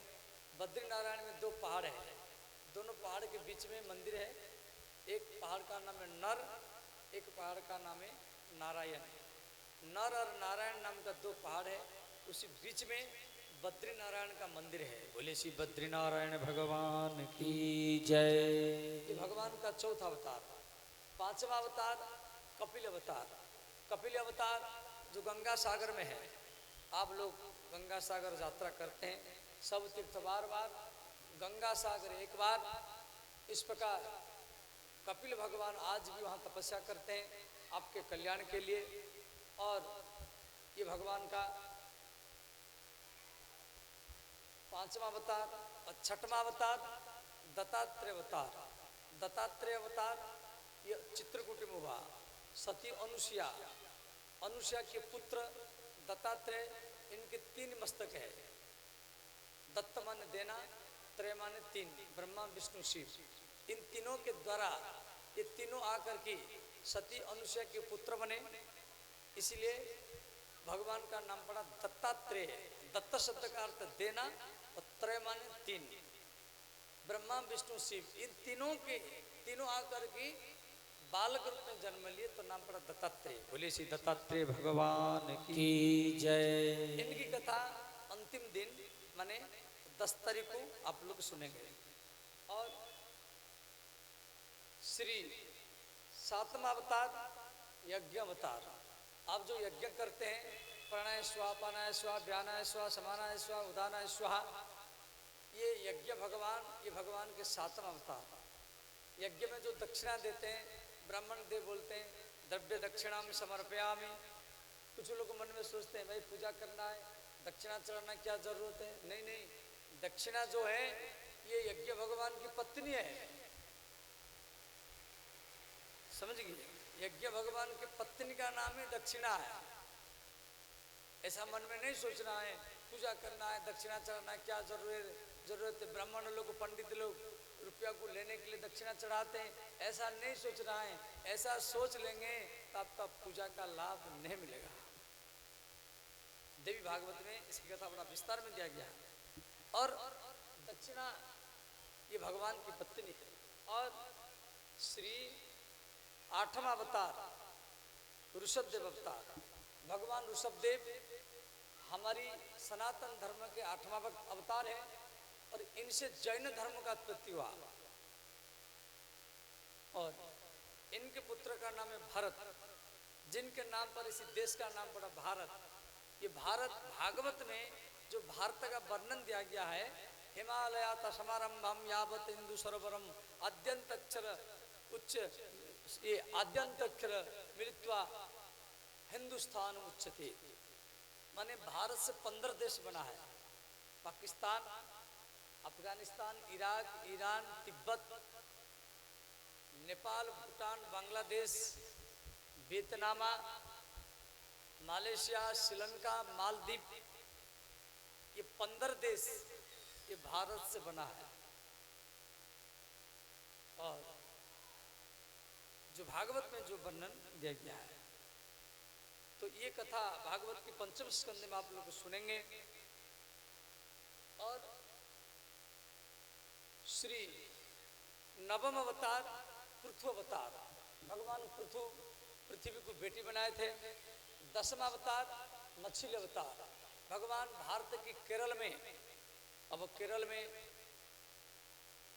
Speaker 1: बद्रीनारायण में दो पहाड़ है, दोनों पहाड़ के बीच में मंदिर है। एक पहाड़ का नाम है नर, एक पहाड़ का नाम है नारायण। नर और नारायण नाम का दो पहाड़ है, उसी बीच में बद्रीनारायण का मंदिर है। बोले श्री बद्रीनारायण भगवान की
Speaker 2: जय।
Speaker 1: ये भगवान का चौथा अवतार। पांचवा अवतार कपिल अवतार। कपिल अवतार जो गंगा सागर में है। आप लोग गंगा सागर यात्रा करते हैं, सब तीर्थ बार बार, गंगा सागर एक बार। इस प्रकार कपिल भगवान आज भी वहाँ तपस्या करते हैं आपके कल्याण के लिए। और ये भगवान का पांचवा अवतार। और छठवां अवतार दत्तात्रेय अवतार। दत्तात्रेय अवतार ये चित्रकूट में हुआ। सती अनुसुया, अनुसुया के पुत्र दत्तात्रेय, इनके 3 मस्तक है। दत्त माने देना, त्रय माने 3, ब्रह्मा विष्णु शिव। इन तीनों के द्वारा ये तीनों आकर के सती अनुसुया के पुत्र बने, इसलिए भगवान का नाम पड़ा दत्तात्रेय। दत्त शब्द का अर्थ देना और त्रय माने 3, ब्रह्मा विष्णु शिव। इन तीनों आकर के बालक रूप में जन्म लिए तो नाम पड़ा दत्तात्रेय। बोले श्री दत्तात्रेय भगवान
Speaker 2: की जय।
Speaker 1: इनकी कथा अंतिम दिन माने 10 तारीख को आप लोग सुनेंगे। और श्री 7वां अवतार यज्ञ अवतार। आप जो यज्ञ करते हैं, प्राणाय स्वाहा, पानाय स्वाहा, व्यानाय स्वाहा, समानाय स्वाहा, उदानाय स्वाहा, ये यज्ञ भगवान, ये भगवान के 7वां अवतार। यज्ञ में जो दक्षिणा देते हैं, ब्राह्मण देव बोलते हैं द्रव्य दक्षिणा में समर्पयामि। कुछ लोग मन में सोचते हैं भाई पूजा करना है, दक्षिणा चढ़ाना क्या जरूरत है। नहीं नहीं, दक्षिणा जो है ये यज्ञ भगवान की पत्नी है, समझ गए। यज्ञ भगवान की पत्नी का नाम है दक्षिणा है। ऐसा मन में नहीं सोचना है पूजा करना है, दक्षिणा चढ़ाना क्या जरूरत है। ब्राह्मण लोग, पंडित लोग रुपया को लेने के लिए दक्षिणा चढ़ाते हैं, ऐसा नहीं सोचना है। ऐसा सोच लेंगे तो आपका पूजा का लाभ नहीं मिलेगा। देवी भागवत में इसकी कथा बड़ा विस्तार में दिया गया है। और दक्षिणा ये भगवान की पत्नी है। और श्री 8वां अवतार ऋषभदेव अवतार। भगवान ऋषभदेव हमारी सनातन धर्म के 8वां अवतार है और इनसे जैन धर्म का उत्पत्ति हुआ। और इनके पुत्र का नाम है भरत, जिनके नाम पर इसी देश का नाम पड़ा भारत। ये भारत भागवत में जो भारत का वर्णन दिया गया है, हिमालयात समारंभम यावत इंदु सरोवरम आद्यंतक्षर उच्च, ये आद्यंतक्षर मिलित्वा हिंदुस्तान उच्चते। माने भारत से 15 देश बना है। Pakistan, Afghanistan, Iraq, Iran, Tibet, Nepal, Bhutan, Bangladesh, Vietnam, Malaysia, Sri Lanka, Maldives, ये 15 देश ये भारत से बना है। और जो भागवत में जो वर्णन दिया गया है, तो ये कथा भागवत की 5वें स्कंद में आप लोग सुनेंगे। और श्री 9वां अवतार पृथु अवतार। भगवान पृथु पृथ्वी को बेटी बनाए थे। 10वां अवतार मछली अवतार। भगवान भारत की केरल में, अब केरल में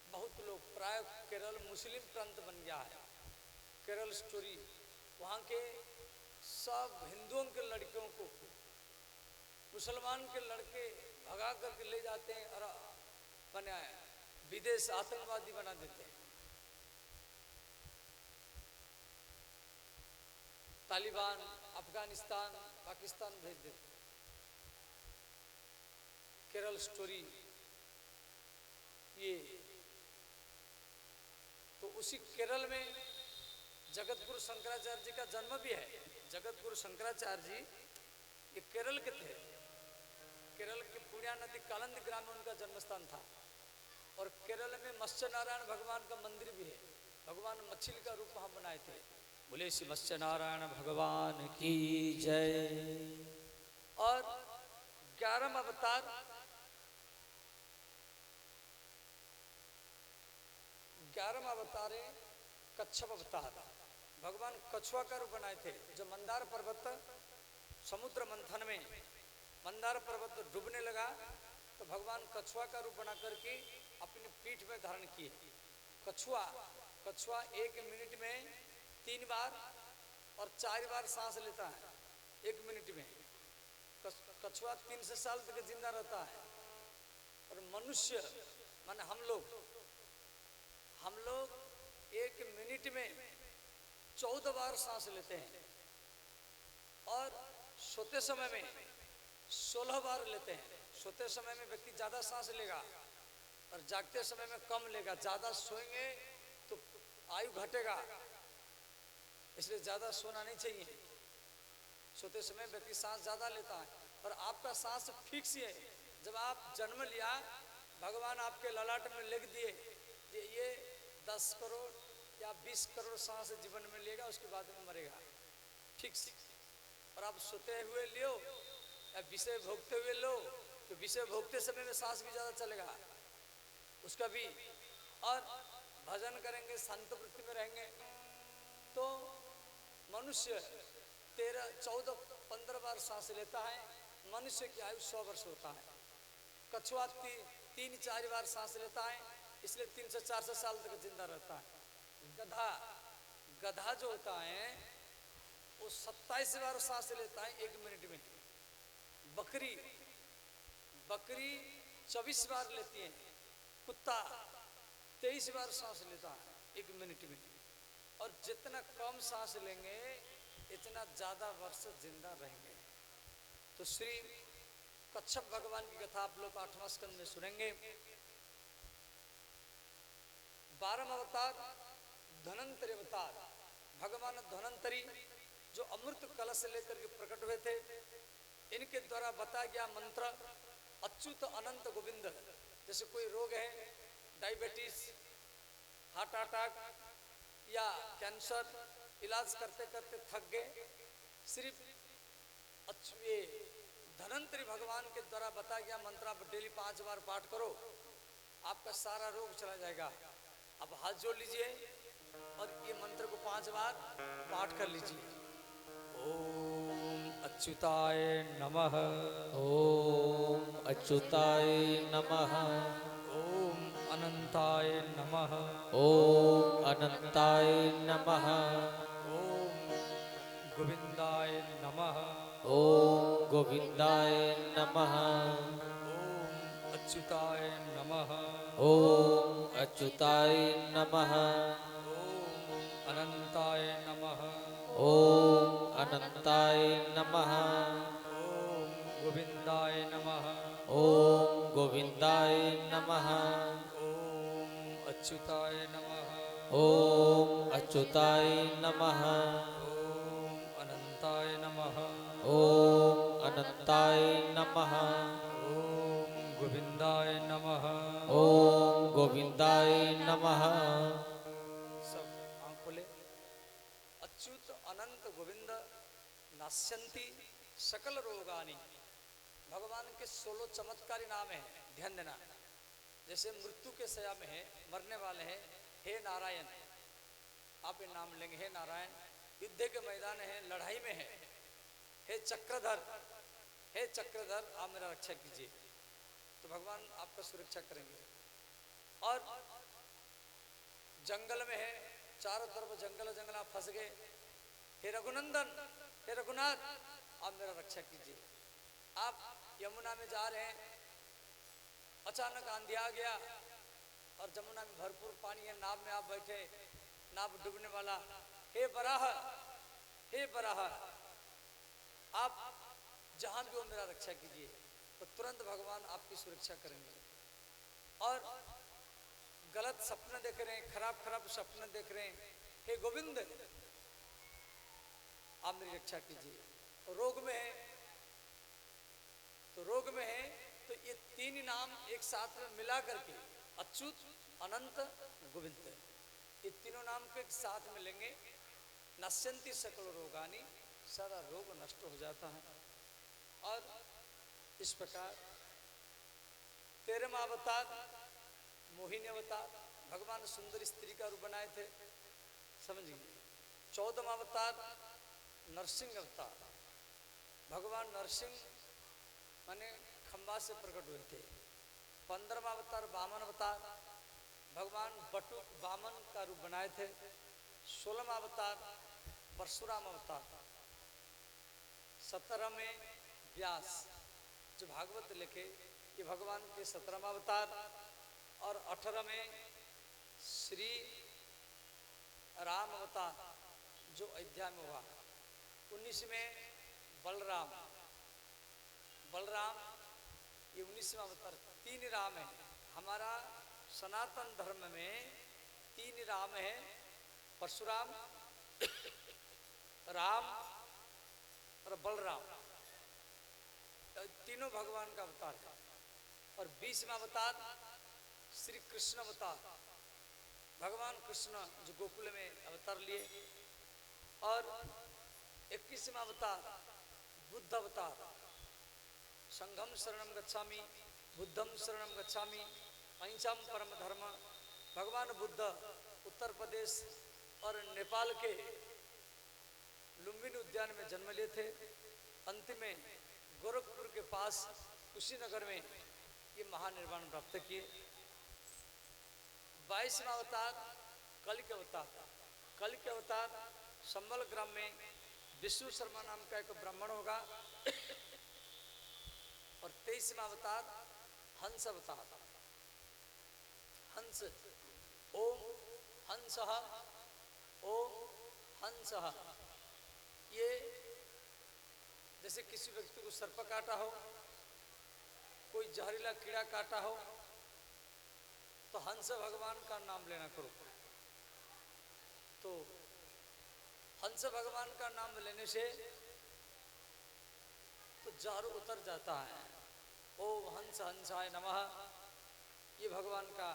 Speaker 1: बहुत लोग, प्राय केरल मुस्लिम प्रांत बन गया है। केरल स्टोरी, वहाँ के सब हिंदुओं के लड़कियों को मुसलमान के लड़के भगा करके ले जाते हैं और बने विदेश आतंकवादी बना देते हैं। तालिबान अफगानिस्तान, पाकिस्तान भेज देते हैं। केरल स्टोरी ये तो उसी केरल में जगतगुरु शंकराचार्य जी का जन्म भी है। जगतगुरु शंकराचार्य जी ये केरल के थे। केरल के पुण्या नदी कालंदी ग्राम में उनका जन्म स्थान था। और केरल में मत्स्य नारायण भगवान का मंदिर भी है। भगवान मछली का रूप वहां बनाए थे। बोले श्री मत्स्य नारायण भगवान की जय। और 11वां अवतार 11वां अवतार है कच्छप अवतार। भगवान कछुआ का रूप बनाए थे। जब मंदार पर्वत समुद्र मंथन में मंदार पर्वत डूबने लगा तो भगवान कछुआ का रूप बना करके अपनी पीठ में धारण किए। कछुआ कछुआ 1 मिनट में 3 बार और 4 बार सांस लेता है 1 मिनट में। कछुआ 300 साल तक जिंदा रहता है। और मनुष्य माने हम लोग 1 मिनट में 14 बार सांस लेते हैं और सोते समय में 16 बार लेते हैं। सोते समय में व्यक्ति ज्यादा सांस लेगा और जागते समय में कम लेगा। ज्यादा सोएंगे तो आयु घटेगा, इसलिए ज्यादा सोना नहीं चाहिए। सोते समय व्यक्ति सांस ज्यादा लेता है। और आपका सांस फिक्स है। जब आप जन्म लिया भगवान आपके ललाट में लिख दिए ये 10 करोड़ या 20 करोड़ सांस जीवन में लेगा, उसके बाद में मरेगा, फिक्स। और आप सोते हुए लियो या विषय भोगते हुए लो तो विषय भोगते समय में सांस भी ज्यादा चलेगा उसका भी। और भजन करेंगे शांत वृत्ति में रहेंगे तो मनुष्य 13, 14, 15 बार सांस लेता है। मनुष्य की आयु 100 वर्ष होता है। कछुआ 3, 4 बार सांस लेता है, इसलिए 300, 400 साल तक जिंदा रहता है। गधा जो होता है वो 27 बार सांस लेता है 1 मिनट में। बकरी 24 बार लेती है। कुत्ता 23 बार सांस लेता है 1 मिनट में। और जितना कम सांस लेंगे इतना ज्यादा वर्ष जिंदा रहेंगे। तो श्री कच्छप भगवान की कथा आप लोग 8वां स्कंद में सुनेंगे। 12वां अवतार धनंतरी अवतार। भगवान धनंतरी जो अमृत कलश लेकर के प्रकट हुए थे, इनके द्वारा बताया गया मंत्र अच्युत अनंत गोविंद। जैसे कोई रोग है, डायबिटीज, हार्ट अटैक या कैंसर, इलाज करते करते थक गए, सिर्फ ये धनंतरी भगवान के द्वारा बताया गया मंत्र आप डेली 5 बार पाठ करो, आपका सारा रोग चला जाएगा। अब हाथ जोड़ लीजिए और ये मंत्र को 5 बार पाठ कर लीजिए। ओम अच्युताय नमः।
Speaker 2: ओम अच्युताय नमः।
Speaker 1: ओम अनंताय नमः।
Speaker 2: ओम अनंताय नमः।
Speaker 1: ओम गोविंदाय नमः।
Speaker 2: ओम गोविंदाय नमः।
Speaker 1: ओम अच्युताय नमः।
Speaker 2: ओम अच्युताय नमः।
Speaker 1: ओम अनंताय नमः।
Speaker 2: ओम अनंताय नमः।
Speaker 1: ओम गोविंदाय नमः।
Speaker 2: ओम गोविंदाय नमः।
Speaker 1: ओम अच्युताय नमः।
Speaker 2: ओम अच्युताय नमः।
Speaker 1: ओम अनंताय नमः।
Speaker 2: ओम अनंताय नमः।
Speaker 1: ओम गोविंदाय नमः।
Speaker 2: ओम गोविंदाय नमः।
Speaker 1: सब आंख खोले। अच्युत अनंत गोविंद नास्यन्ति सकल रोगानि। भगवान के 16 चमत्कारी नाम है, ध्यान देना। जैसे मृत्यु के सया में है, मरने वाले हैं, हे नारायण, आप ये नाम लेंगे, हे नारायण। युद्ध के मैदान है, लड़ाई में है, हे चक्रधर, हे चक्रधर आप मेरा रक्षा कीजिए, तो भगवान आपका सुरक्षा करेंगे। और जंगल में है, चारों तरफ जंगल जंगल आप फंस गए, हे रघुनंदन, हे रघुनाथ आप मेरा रक्षा कीजिए। आप यमुना में जा रहे हैं, अचानक आंधी आ गया और जमुना में भरपूर पानी है, नाव में आप बैठे, नाव डूबने वाला, हे बराह, हे बराह आप जहां भी हो मेरा रक्षा कीजिए, तो तुरंत भगवान आपकी सुरक्षा करेंगे। और गलत सपने देख रहे हैं, खराब खराब सपने देख रहे हैं, हे गोविंद आप मेरी रक्षा कीजिए। रोग में है तो रोग में है तो ये 3 नाम एक साथ में मिला करके अच्युत अनंत गोविंद, ये तीनों नाम को एक साथ में लेंगे, नश्यंती सकल रोगानी, सारा रोग नष्ट हो जाता है। और इस प्रकार 13वां अवतार मोहिनी अवतार, भगवान सुंदर स्त्री का रूप बनाए थे, समझिए। 14वां अवतार नरसिंह अवतार, भगवान नरसिंह माने खंबा से प्रकट हुए थे। 15वां अवतार वामन अवतार, भगवान बटुक वामन का रूप बनाए थे। 16वां अवतार परशुराम अवतार। 17 में व्यास जो भागवत लिखे, ये भगवान के 17वां अवतार। और 18 में श्री राम अवतार जो अयोध्या में हुआ। 19 में बलराम, ये 19वां अवतार। 3 राम है हमारा सनातन धर्म में, 3 राम है, परशुराम, राम और बलराम, तीनों भगवान का अवतार है। और 20वां अवतार श्री कृष्ण अवतार, भगवान कृष्ण जो गोकुल में अवतार लिए। और 21वां अवतार बुद्ध अवतार, संघम शरणम गच्छामि, बुद्धम शरणम गच्छामि, अहिंसम परम धर्म। भगवान बुद्ध उत्तर प्रदेश और नेपाल के लुम्बिनी उद्यान में जन्म लिए थे। अंत में गोरखपुर के पास कुशीनगर में ये महानिर्वाण प्राप्त किए। 22वां अवतार कल के अवतार, कल के अवतार संबल ग्राम में विष्णु शर्मा नाम का एक ब्राह्मण होगा। और 23वां अवतार हंस अवतार, हंस, ओम हंसः, ओम हंसः। ये जैसे किसी व्यक्ति को सर्प काटा हो, कोई जहरीला कीड़ा काटा हो, तो हंस भगवान का नाम लेना करो। तो हंस भगवान का नाम लेने से तो जहर उतर जाता है। ओम हंस हंसाय नमः, ये भगवान का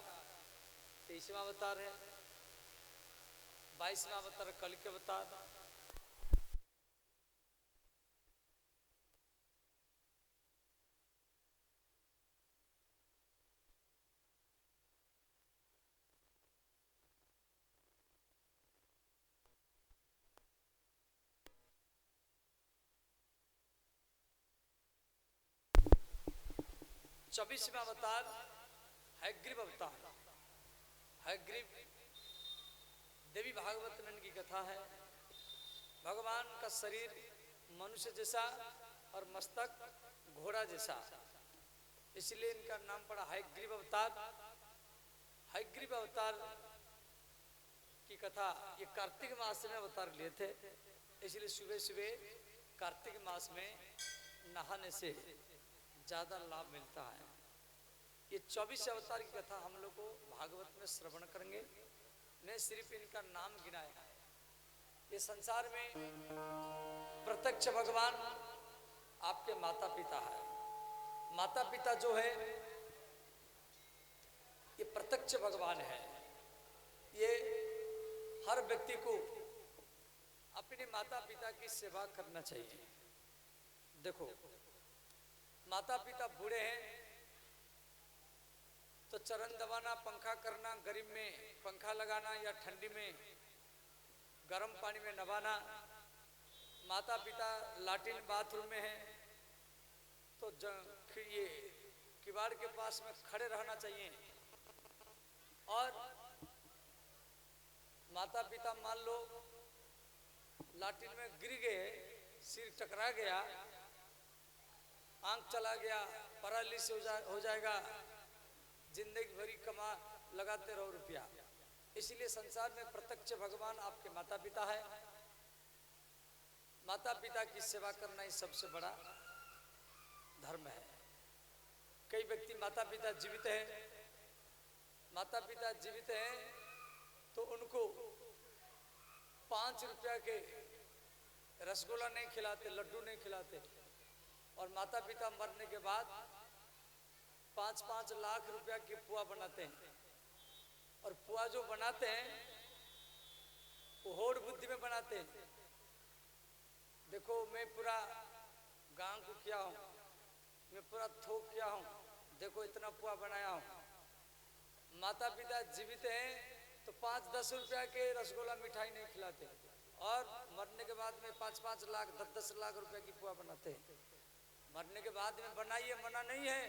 Speaker 1: 23वां अवतार है। 22वां अवतार कल के अवतार। चौबीसवां अवतार हयग्रीव अवतार। हयग्रीव देवी भागवत में इनकी कथा है। भगवान का शरीर मनुष्य जैसा और मस्तक घोड़ा जैसा, इसलिए इनका नाम पड़ा हयग्रीव अवतार। हयग्रीव अवतार की कथा ये कार्तिक मास में अवतार लिए थे, इसलिए सुबह सुबह कार्तिक मास में नहाने से ज्यादा लाभ मिलता है। ये 24 अवतार की कथा हम लोग को भागवत में श्रवण करेंगे। मैं सिर्फ इनका नाम गिनाया है। ये संसार में प्रत्यक्ष भगवान आपके माता पिता है। माता पिता जो है ये प्रत्यक्ष भगवान है। ये हर व्यक्ति को अपने माता पिता की सेवा करना चाहिए। देखो, माता पिता बूढ़े हैं तो चरण दबाना, पंखा करना, गर्मी में पंखा लगाना या ठंडी में गर्म पानी में नहाना। माता पिता लैट्रिन बाथरूम में है तो ये किवाड़ के पास में खड़े रहना चाहिए। और माता पिता मान लो लैट्रिन में गिर गए, सिर टकरा गया, आंख चला गया, पैरालिसिस हो जाएगा, जिंदगी भरी कमा लगाते रहो रुपया। इसलिए संसार में प्रत्यक्ष भगवान आपके माता पिता है। माता पिता की सेवा करना ही सबसे बड़ा धर्म है। कई व्यक्ति माता पिता जीवित हैं, माता पिता जीवित हैं तो उनको 5 रुपया के रसगुल्ला नहीं खिलाते, लड्डू नहीं खिलाते। और माता पिता मरने के बाद 5-5 लाख रुपया की पुआ बनाते हैं। और पुआ जो बनाते हैं वो होड़ बुद्धि में बनाते हैं। देखो मैं पूरा गांव को किया हूँ, मैं पूरा थोक किया हूँ, देखो इतना पुआ बनाया हूँ। माता पिता जीवित हैं तो 5-10 रुपया के रसगुल्ला मिठाई नहीं खिलाते, और मरने के बाद में 5-5 लाख 10-10 लाख रुपए की पुआ बनाते हैं। मरने के बाद में बनाइए, मना नहीं है,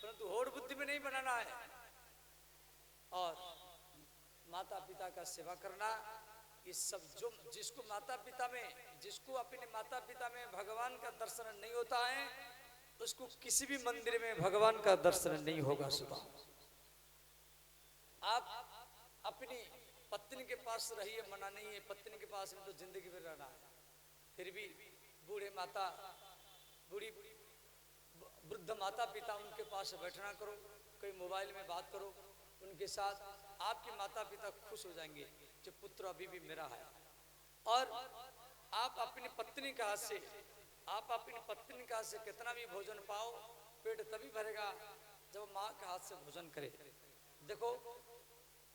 Speaker 1: परंतु होड़ बुद्धि में नहीं बनाना है। और माता पिता का सेवा करना, ये सब जो जिसको माता पिता में, जिसको अपने माता पिता में भगवान का दर्शन नहीं होता है, उसको किसी भी मंदिर में भगवान का दर्शन नहीं होगा। सुबह आप अपनी पत्नी के पास रहिए, मना नहीं है, पत्नी के पास में तो जिंदगी भर रहना है। फिर भी बूढ़े माता, बूढ़ी वृद्ध माता पिता, उनके पास बैठना करो, कोई मोबाइल में बात करो उनके साथ, आपके माता पिता खुश हो जाएंगे जो पुत्र अभी भी मेरा है। और आप अपनी पत्नी के हाथ से, आप अपनी पत्नी के हाथ से कितना भी भोजन पाओ, पेट तभी भरेगा जब माँ के हाथ से भोजन करे। देखो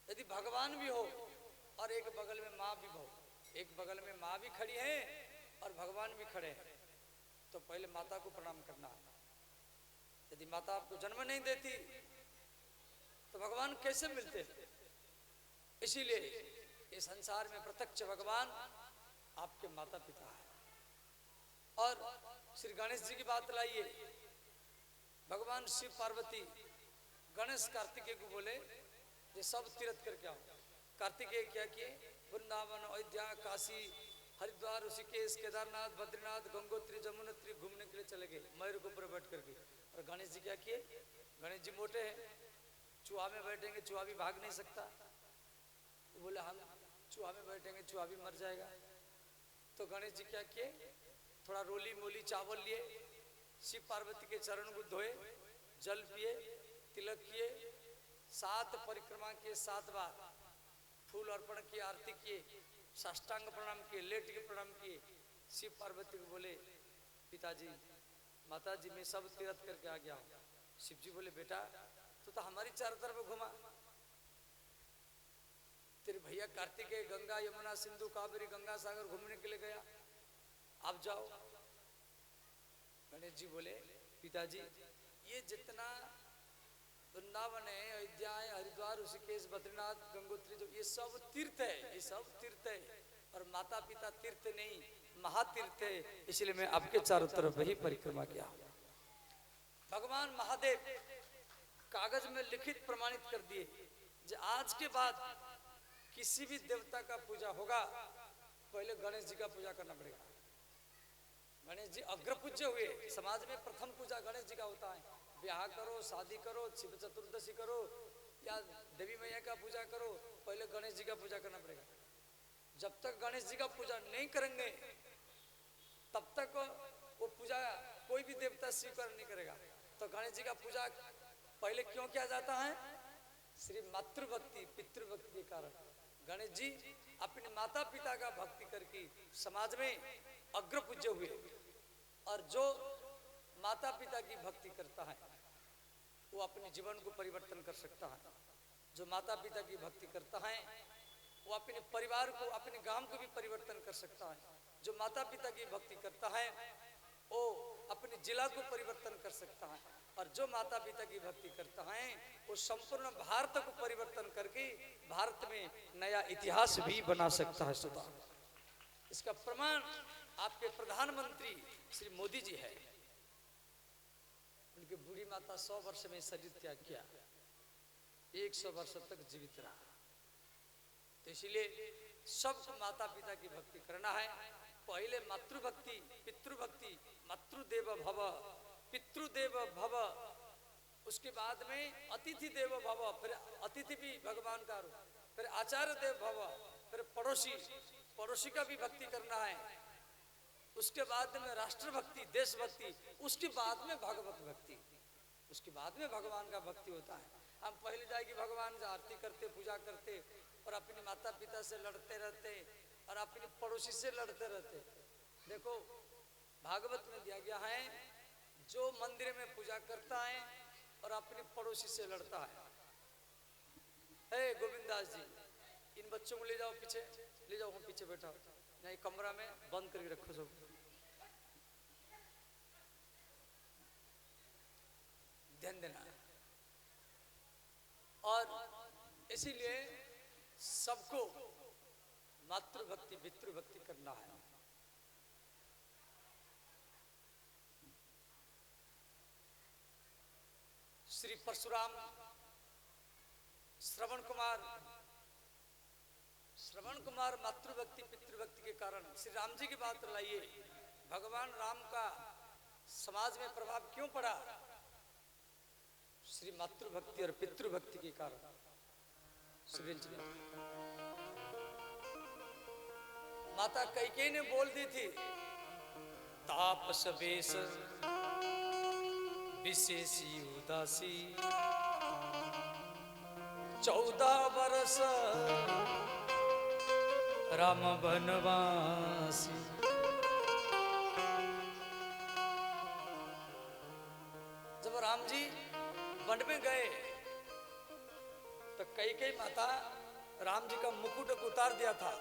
Speaker 1: यदि भगवान भी हो और एक बगल में माँ भी हो, एक बगल में माँ भी खड़ी है और भगवान भी खड़े हैं, तो पहले माता को प्रणाम करना है। यदि माता आपको जन्म नहीं देती तो भगवान कैसे मिलते? इसीलिए इस संसार में प्रत्यक्ष भगवान आपके माता पिता है। और श्री गणेश जी की बात लाइए, भगवान शिव पार्वती गणेश कार्तिकेय को बोले ये सब तीर्थ करके आओ। कार्तिकेय क्या किए? वृंदावन, अयोध्या, काशी, हरिद्वार, ऋषिकेश, केदारनाथ, बद्रीनाथ, गंगोत्री, जमुनोत्री घूमने के लिए चले गए मयूर के ऊपर बैठ करके। और गणेश जी क्या किए? गणेश जी मोटे हैं, चूहा में बैठेंगे चूहा भी भाग नहीं सकता, तो बोले हम चूहा में बैठेंगे चूहा भी मर जाएगा। तो गणेश जी क्या किए? थोड़ा रोली मोली चावल लिए, शिव पार्वती के चरण को धोए, जल पिए, तिलक किए, 7 परिक्रमा किए, 7 बार फूल अर्पण किए, आरती किए, साष्टांग प्रणाम किए, लेट के प्रणाम किए। शिव पार्वती को बोले पिताजी माताजी मैं सब तीर्थ करके आ गया हूँ। शिव जी बोले बेटा तो हमारी चारों तरफ घुमा, तेरे भैया कार्तिकेय गंगा यमुना सिंधु कावेरी गंगा सागर घूमने के लिए गया, आप जाओ। गणेश जी बोले पिताजी ये जितना वृंदावन है, अयोध्या है, हरिद्वार, ऋषिकेश, बद्रीनाथ, गंगोत्री, जो ये सब तीर्थ है, ये सब तीर्थ है, और माता पिता तीर्थ नहीं महातीर्थ है, इसलिए मैं आपके चारों तरफ ही परिक्रमा किया। भगवान महादेव कागज में लिखित प्रमाणित कर दिए जो आज के बाद किसी भी देवता का पूजा होगा पहले गणेश जी का पूजा करना पड़ेगा। गणेश जी अग्र पूज्य हुए, समाज में प्रथम पूजा गणेश जी का होता है। ब्याह करो, शादी करो, शिव चतुर्दशी करो या देवी मैया का पूजा करो, पहले गणेश जी का पूजा करना पड़ेगा। जब तक गणेश जी का पूजा नहीं करेंगे तब तक वो पूजा कोई भी देवता स्वीकार नहीं करेगा। तो गणेश जी का पूजा पहले क्यों किया जाता है? श्री मातृभक्ति पितृभक्ति के कारण गणेश जी अपने माता पिता का भक्ति करके समाज में अग्र पूज्य हुए। और जो माता पिता की भक्ति करता है वो अपने जीवन को परिवर्तन कर सकता है। जो माता पिता की भक्ति करता है वो अपने परिवार को, अपने गांव को भी परिवर्तन कर सकता है। जो माता पिता की भक्ति करता है वो अपने जिला को परिवर्तन कर सकता है। और जो माता पिता की भक्ति करता है वो संपूर्ण भारत को परिवर्तन करके भारत में नया इतिहास भी बना सकता है। सुधा इसका प्रमाण आपके प्रधानमंत्री श्री मोदी जी है। उनकी बूढ़ी माता 100 वर्ष में शरीर त्याग किया, 100 वर्ष तक जीवित रहा। तो इसलिए सबको माता पिता की भक्ति करना है। पहले मातृभक्ति, पितृभक्ति, मातृदेव भव, पितृदेव भव, उसके बाद में अतिथि देव भव, फिर अतिथि भी भगवान का रूप, फिर आचार्य देव भव, फिर पड़ोसी, पड़ोसी का भी भक्ति करना है। उसके बाद में राष्ट्र भक्ति, देशभक्ति, उसके बाद में भगवत भक्ति, उसके बाद में भगवान का भक्ति होता है। हम पहले जाएगी भगवान आरती करते, पूजा करते और अपने माता पिता से लड़ते रहते और अपने पड़ोसी से लड़ते रहते। देखो भागवत में दिया गया है जो मंदिर में पूजा करता है और अपने पड़ोसी से लड़ता है, हे गोविंदास जी इन बच्चों को ले जाओ पीछे, ले जाओ हम पीछे बैठा नहीं, कमरा में बंद करके रखो सब। ध्यान देना। और इसीलिए सबको मातृभक्ति पितृभक्ति करना है। श्री परशुराम श्रवण कुमार मातृभक्ति पितृभक्ति के कारण श्री राम जी की बात लाइए, भगवान राम का समाज में प्रभाव क्यों पड़ा? श्री मातृभक्ति और पितृभक्ति के कारण। माता कैकेयी ने बोल दी थी, तापस बेस विशेषी उदासी 14 वर्ष राम बनवासी। जब राम जी वन में गए तो कैकेयी माता राम जी का मुकुट उतार दिया था,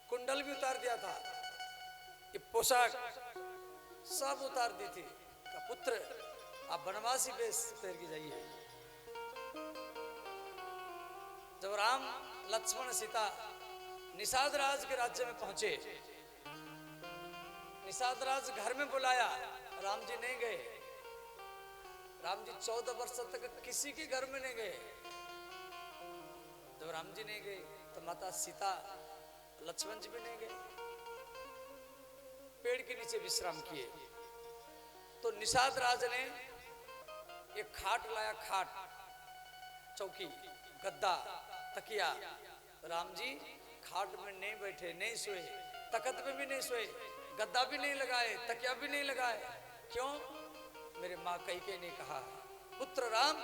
Speaker 1: कुंडल भी उतार दिया था, ये पोशाक सब उतार दी थी। का पुत्र आप बनवासी वेश पहन के जाइए। जब राम लक्ष्मण सीता निषाद राज के राज्य में पहुंचे, निषाद राज घर में बुलाया, राम जी नहीं गए। राम जी 14 वर्ष तक किसी के घर में नहीं गए। जब राम जी नहीं गए तो माता सीता लक्ष्मण जी भी नहीं गए, पेड़ के नीचे विश्राम किए। तो निषाद राज ने एक खाट लाया, खाट, चौकी, गद्दा, तकिया। राम जी खाट में नहीं बैठे, नहीं सोए, तख्त पे भी नहीं सोए, गद्दा भी नहीं लगाए, तकिया भी नहीं लगाए। क्यों? मेरे माँ कैकेयी ने कहा, पुत्र राम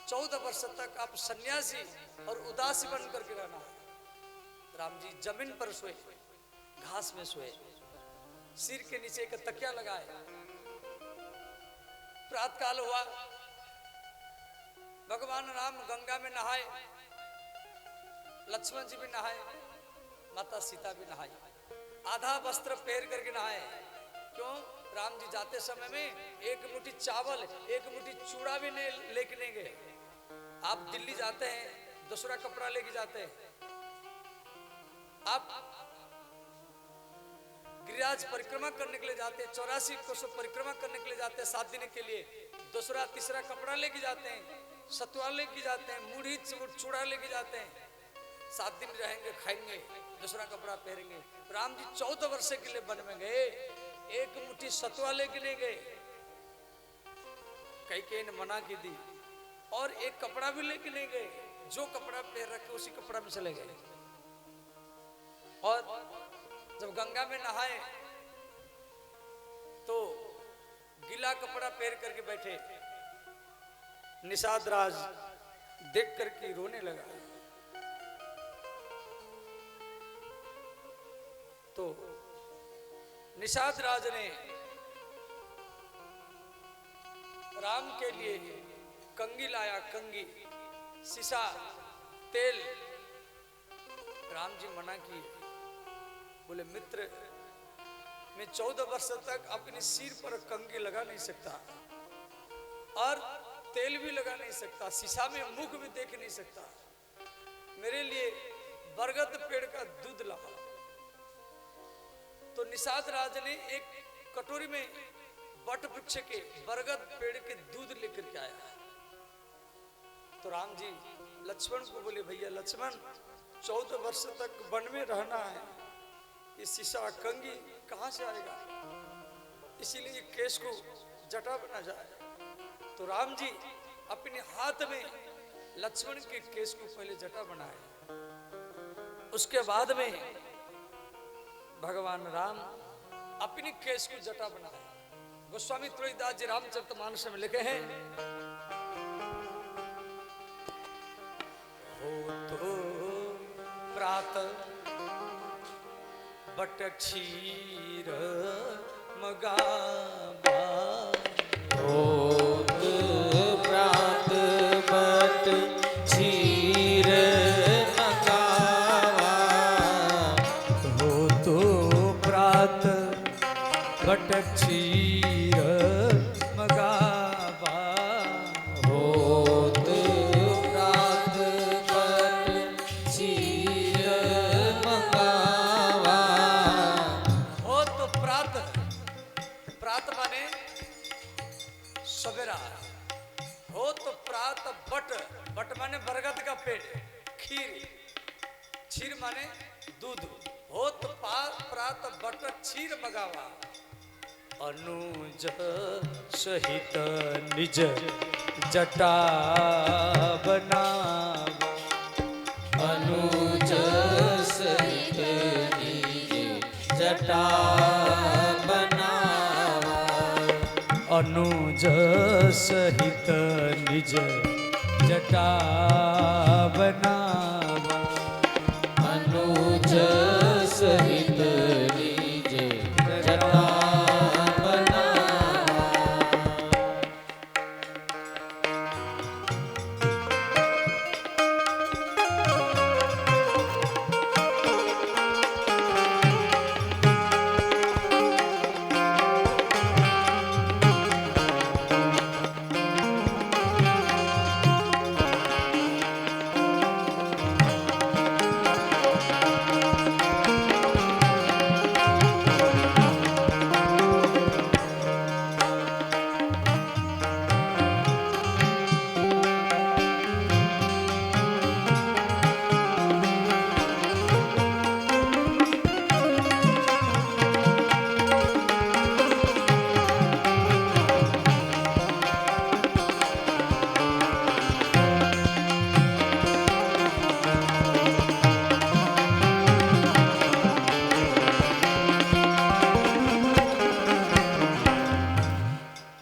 Speaker 1: 14 वर्ष तक आप सन्यासी और उदासी बन करके रहना। राम जी जमीन पर सोए, घास में सोए, सिर के नीचे एक तकिया लगाए। प्रातःकाल हुआ, भगवान राम गंगा में नहाए, लक्ष्मण जी भी नहाए, माता सीता भी नहाई, आधा वस्त्र पहन करके नहाए। क्यों? राम जी जाते समय में एक मुट्ठी चावल, एक मुट्ठी चूड़ा भी नहीं लेके नहीं गए। आप दिल्ली जाते हैं, दूसरा कपड़ा लेके जाते हैं। आप गिरिराज परिक्रमा करने के लिए जाते हैं, 84 कोस परिक्रमा करने के लिए जाते हैं 7 दिन के लिए, दूसरा तीसरा कपड़ा लेके जाते हैं, सतुआ लेके जाते हैं, मुढ़ी चूड़ा लेके जाते हैं। 7 दिन रहेंगे, खाएंगे, दूसरा कपड़ा पहनेंगे। राम जी 14 वर्ष के लिए वन में गए, एक मुट्ठी सतुआ लेके नहीं गए। कैकेयी ने मना की दी, और एक कपड़ा भी लेके नहीं गए। जो कपड़ा पहन रखे उसी कपड़ा में चले गए। और जब गंगा में नहाए तो गीला कपड़ा पहन करके बैठे। निषाद राज देख करके रोने लगा। तो निषाद राज ने राम के लिए कंगी लाया, कंगी, शीशा, तेल। राम जी मना किए, बोले मित्र, मैं 14 वर्ष तक अपने सिर पर कंगी लगा नहीं सकता और तेल भी लगा नहीं सकता, शीशा में मुख भी देख नहीं सकता। मेरे लिए बरगद पेड़ का दूध लाओ। तो निषाद राज ने एक कटोरी में वट वृक्ष के बरगद पेड़ के दूध लेकर के आया। तो राम जी लक्ष्मण को बोले, भैया लक्ष्मण, 14 वर्ष तक वन में रहना है, ये शीशा कंगी कहां से आएगा? इसीलिए केश को जटा बना जाए। तो राम जी अपने हाथ में लक्ष्मण के केश को पहले जटा बनाए, उसके बाद में भगवान राम अपने केश को जटा बनाए। गोस्वामी तुलसीदास जी रामचरितमानस में लिखे हैं, हो तो प्रातः बट क्षीर मगाबा,
Speaker 2: होत प्रात but Kshir मगाबा,
Speaker 1: but Kshir Magawa
Speaker 2: होत प्रात बट क्षीर मंगावा
Speaker 1: हो तो प्रात, प्रात माने सवेरा, हो तो प्रात बट, बट माने बरगद का पेड़, खीर, क्षीर माने दूध, हो तो प्रात बट क्षीर मगावा अनुज सहित निज जटा बनावा
Speaker 2: अनुज सहित निज जटा बनावा
Speaker 1: अनुज सहित निज जटा बनावा
Speaker 2: अनुज सहित निज जटा बनावा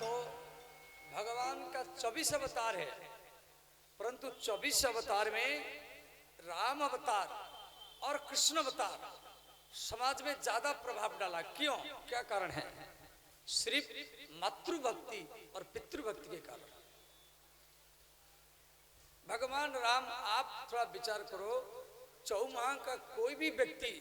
Speaker 1: तो भगवान का 24 अवतार है, परंतु 24 अवतार में राम अवतार और कृष्ण अवतार समाज में ज्यादा प्रभाव डाला। क्यों, क्या कारण है? सिर्फ मातृभक्ति और पितृभक्ति के कारण। भगवान राम, आप थोड़ा विचार करो, चौमाह का कोई भी व्यक्ति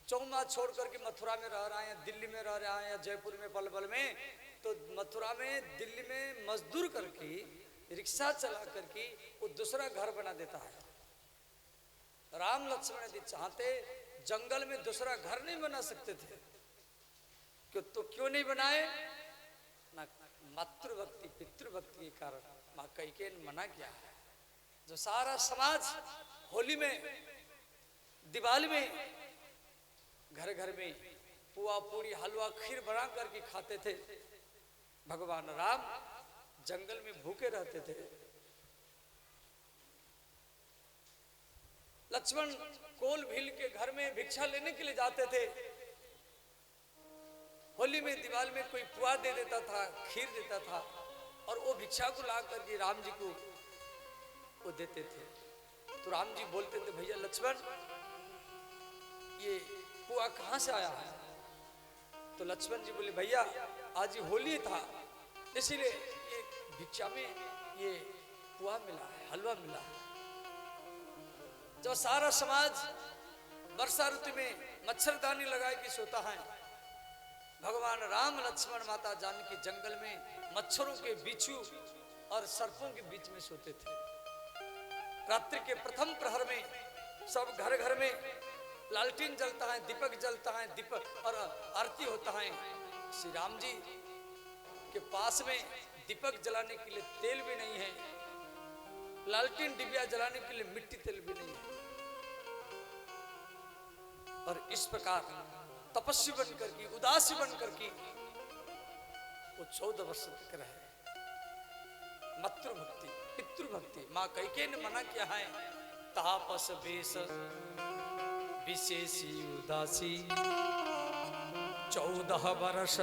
Speaker 1: चौमाह छोड़ करके मथुरा में रह रहा है या दिल्ली में रह रहा है या जयपुर में पलवल में, तो मथुरा में दिल्ली में मजदूर करके रिक्शा चला करके वो दूसरा घर बना देता है। राम लक्ष्मण यदि चाहते जंगल में दूसरा घर नहीं बना सकते थे, क्यों? तो क्यों नहीं बनाए? ना मातृभक्ति पितृभक्ति के कारण माँ कैकेयी ने मना किया है। जो सारा समाज होली में, दिवाली में घर घर में पुआ पूरी हलवा खीर बना करके खाते थे, भगवान राम जंगल में भूखे रहते थे। लक्ष्मण कोल भील के घर में भिक्षा लेने के लिए जाते थे। होली में दिवाली में कोई पुआ दे देता था, खीर देता था, और वो भिक्षा को ला करके राम जी को वो देते थे। तो राम जी बोलते थे, भैया लक्ष्मण ये पुआ कहाँ से आया है? तो लक्ष्मण जी बोले, भैया आज होली था इसीलिए ये भिक्षा में ये पुआ मिला है, हलवा मिला है। जब सारा समाज वर्षा ऋतु में मच्छरदानी लगाए के सोता है, भगवान राम लक्ष्मण माता जानकी जंगल में मच्छरों के बिच्छू और सर्पों के बीच में सोते थे। रात्रि के प्रथम प्रहर में सब घर घर में लालटेन जलता है, दीपक जलता है, दीपक और आरती होता है। श्री राम जी के पास में दीपक जलाने के लिए तेल भी नहीं है, लालटेन डिबिया जलाने के लिए मिट्टी तेल भी नहीं है। और इस प्रकार तपस्वी बनकर की, उदासी बनकर की वो 14 वर्ष तक रहे। मातृभक्ति पितृभक्ति माँ कैकेयी ने मना किया है। तापस बेस विशेषी उदासी 14 वर्ष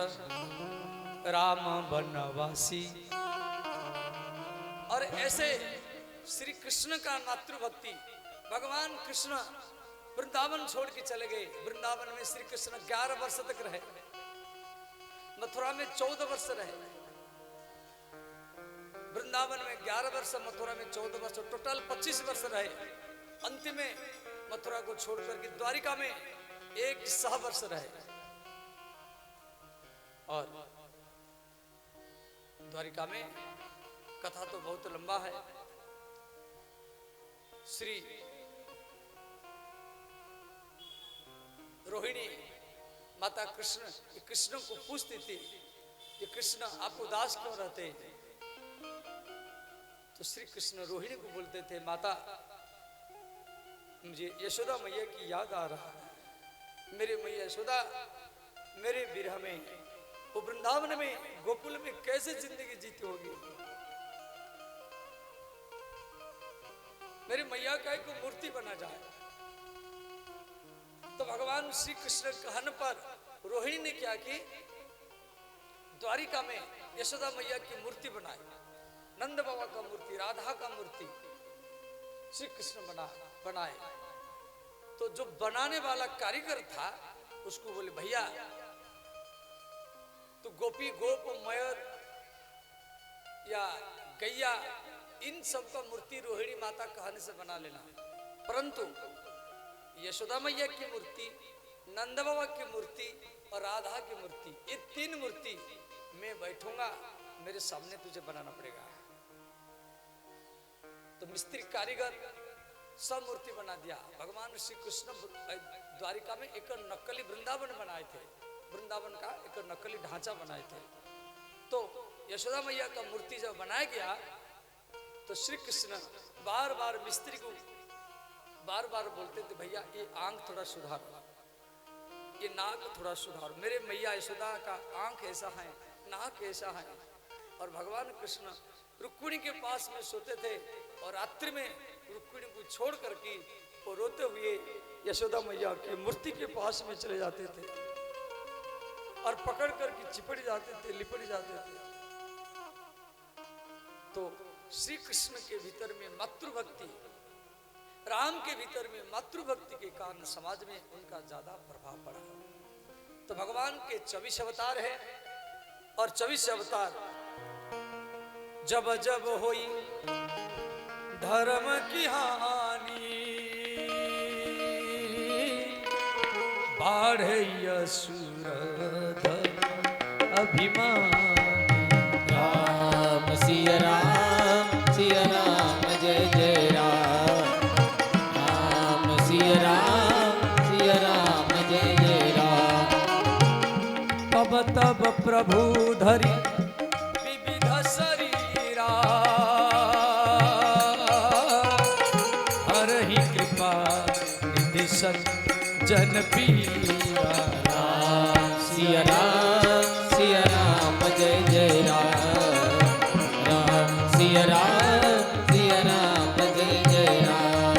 Speaker 1: राम वनवासी। और ऐसे श्री कृष्ण का मातृभक्ति, भगवान कृष्ण वृंदावन छोड़ के चले गए। वृंदावन में श्री कृष्ण 11 वर्ष तक रहे, मथुरा में 14 वर्ष रहे। वृंदावन में 11 वर्ष, मथुरा में 14 वर्ष, टोटल 25 वर्ष रहे। अंत में मथुरा को छोड़कर के द्वारिका में 1 वर्ष रहे। और द्वारिका में कथा तो बहुत लंबा है। श्री रोहिणी माता कृष्ण को पूछती थी कि कृष्ण आप उदास क्यों रहते हैं? तो श्री कृष्ण रोहिणी को बोलते थे, माता मुझे यशोदा मैया की याद आ रहा है। मेरे मैया यशोदा मेरे विरह में वो वृंदावन में गोकुल में कैसे जिंदगी जीती होगी। मेरी मैया का एक मूर्ति बना जाए। तो भगवान श्री कृष्ण कहन पर रोहिणी ने क्या की, द्वारिका में यशोदा मैया की मूर्ति बनाई। नंद बाबा का मूर्ति, राधा का मूर्ति श्री कृष्ण बनाए। तो जो बनाने वाला कारीगर था उसको बोले, भैया तो गोपी गोप मयूर या गैया इन सब का मूर्ति रोहिणी माता कहने से बना लेना, परंतु यशोदा मैया की मूर्ति, नंद बाबा की मूर्ति और राधा की मूर्ति, ये तीन मूर्ति मैं बैठूंगा, मेरे सामने तुझे बनाना पड़ेगा। तो मिस्त्री कारीगर सब मूर्ति बना दिया। भगवान श्री कृष्ण द्वारिका में एक नकली वृंदावन बनाए थे, वृंदावन का एक नकली ढांचा बनाए थे। तो यशोदा मैया का मूर्ति जब बनाया गया तो श्री कृष्ण बार बार मिस्त्री को बार बार बोलते थे, भैया ये आंख थोड़ा सुधारो, ये नाक थोड़ा सुधारो। मेरे मैया यशोदा का आंख ऐसा है, नाक ऐसा है। और भगवान कृष्ण रुक्मिणी के पास में सोते थे और रात्रि में रुक्मिणी को छोड़ करके वो रोते हुए यशोदा मैया की मूर्ति के पास में चले जाते थे और पकड़ करके चिपट जाते थे, लिपट जाते थे। तो श्री कृष्ण के भीतर में मातृभक्ति, राम के भीतर में मातृभक्ति के कारण समाज में उनका ज्यादा प्रभाव पड़ा। तो भगवान के 24 अवतार है और 24 अवतार जब जब होई धर्म की हानि, बाढ़ असुर धर्म अभिमानी।
Speaker 2: राम सिया राम जय जय राम। राम सिया राम जय जय राम।
Speaker 1: तब तब प्रभु धरि विविध शरीरा, हरहि कृपा निधि जन पीरा।
Speaker 2: राम सिया राम जय जय राम। राम सिया राम जय जय राम।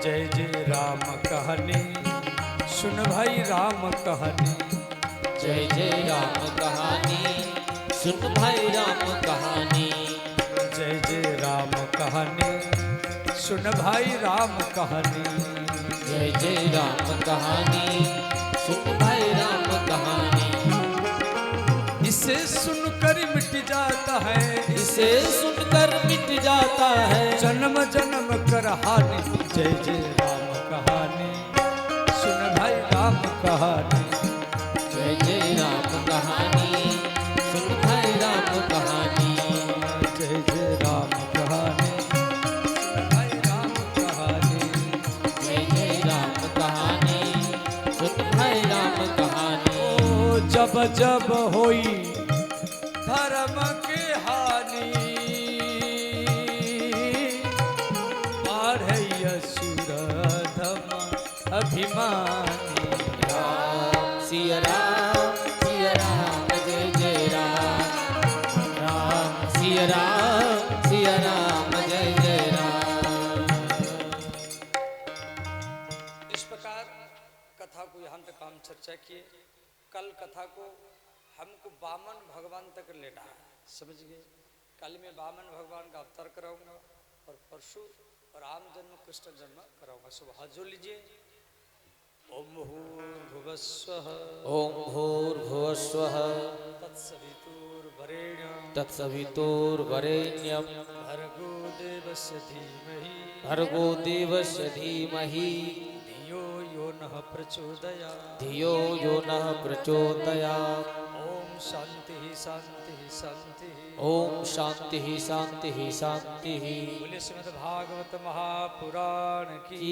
Speaker 1: जय जय राम कहने सुन भाई राम कहने।
Speaker 2: जय जय राम कहानी सुन भाई राम कहानी।
Speaker 1: जय जय राम कहने सुन भाई राम कहने।
Speaker 2: जय जय राम कहानी सुन भाई राम कहानी।
Speaker 1: इसे सुनकर मिट जाता है,
Speaker 2: इसे सुनकर मिट जाता है
Speaker 1: जन्म जन्म कर हानि। जय जय राम कहानी सुन भाई राम कहानी।
Speaker 2: जय जय राम कहानी सुन भाई राम कहानी।
Speaker 1: जय जय राम कहानी सुन भाई राम कहानी।
Speaker 2: जय जय राम कहानी सुन भाई राम कहानी।
Speaker 1: ओ जब जब होई धर्म के हानि, बाढ़ असुर धर्म अभिमानी।
Speaker 2: राम सिया राम जय जय राम। राम सिया राम जय जय राम।
Speaker 1: इस प्रकार कथा को यहाँ तक हम चर्चा किए। कल कथा को हमको वामन भगवान तक लेना है, समझ गए। कल मैं वामन भगवान का अवतार कराऊंगा और परसों राम जन्म कृष्ण जन्म कराऊंगा। सब हाथ जोड़ लीजिए। ओम भूर्भुवस्वः
Speaker 2: ओम भूर्भुवस्वः
Speaker 1: तत्सवितुर्वरेण्यं
Speaker 2: तत्सवितुर्वरेण्यं
Speaker 1: भर्गो देवस्य धीमहि
Speaker 2: भर्गो देवस्य धीमहि
Speaker 1: धियो यो नः प्रचोदयात्
Speaker 2: धियो यो नः प्रचोदयात्।
Speaker 1: ओम शांति शांति शांति।
Speaker 2: ओम शांति शांति शांति।
Speaker 1: बोले श्रीमद् भागवत महापुराण की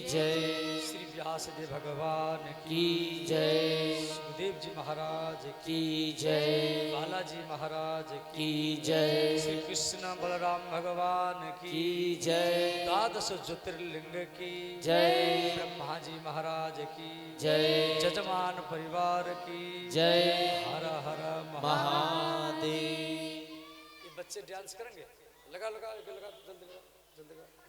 Speaker 2: जय।
Speaker 1: श्री व्यासदेव भगवान
Speaker 2: की जय।
Speaker 1: सुखदेव जी महाराज
Speaker 2: की जय।
Speaker 1: बालाजी महाराज
Speaker 2: की जय।
Speaker 1: श्री कृष्ण बलराम भगवान
Speaker 2: की जय।
Speaker 1: द्वादश ज्योतिर्लिंग की
Speaker 2: जय।
Speaker 1: ब्रह्मा जी महाराज की
Speaker 2: जय।
Speaker 1: जजमान परिवार की
Speaker 2: जय।
Speaker 1: हर हर
Speaker 2: महादेव।
Speaker 1: ये बच्चे डांस करेंगे। लगा लगा लगा जल्दी लगा जल्दी लगा।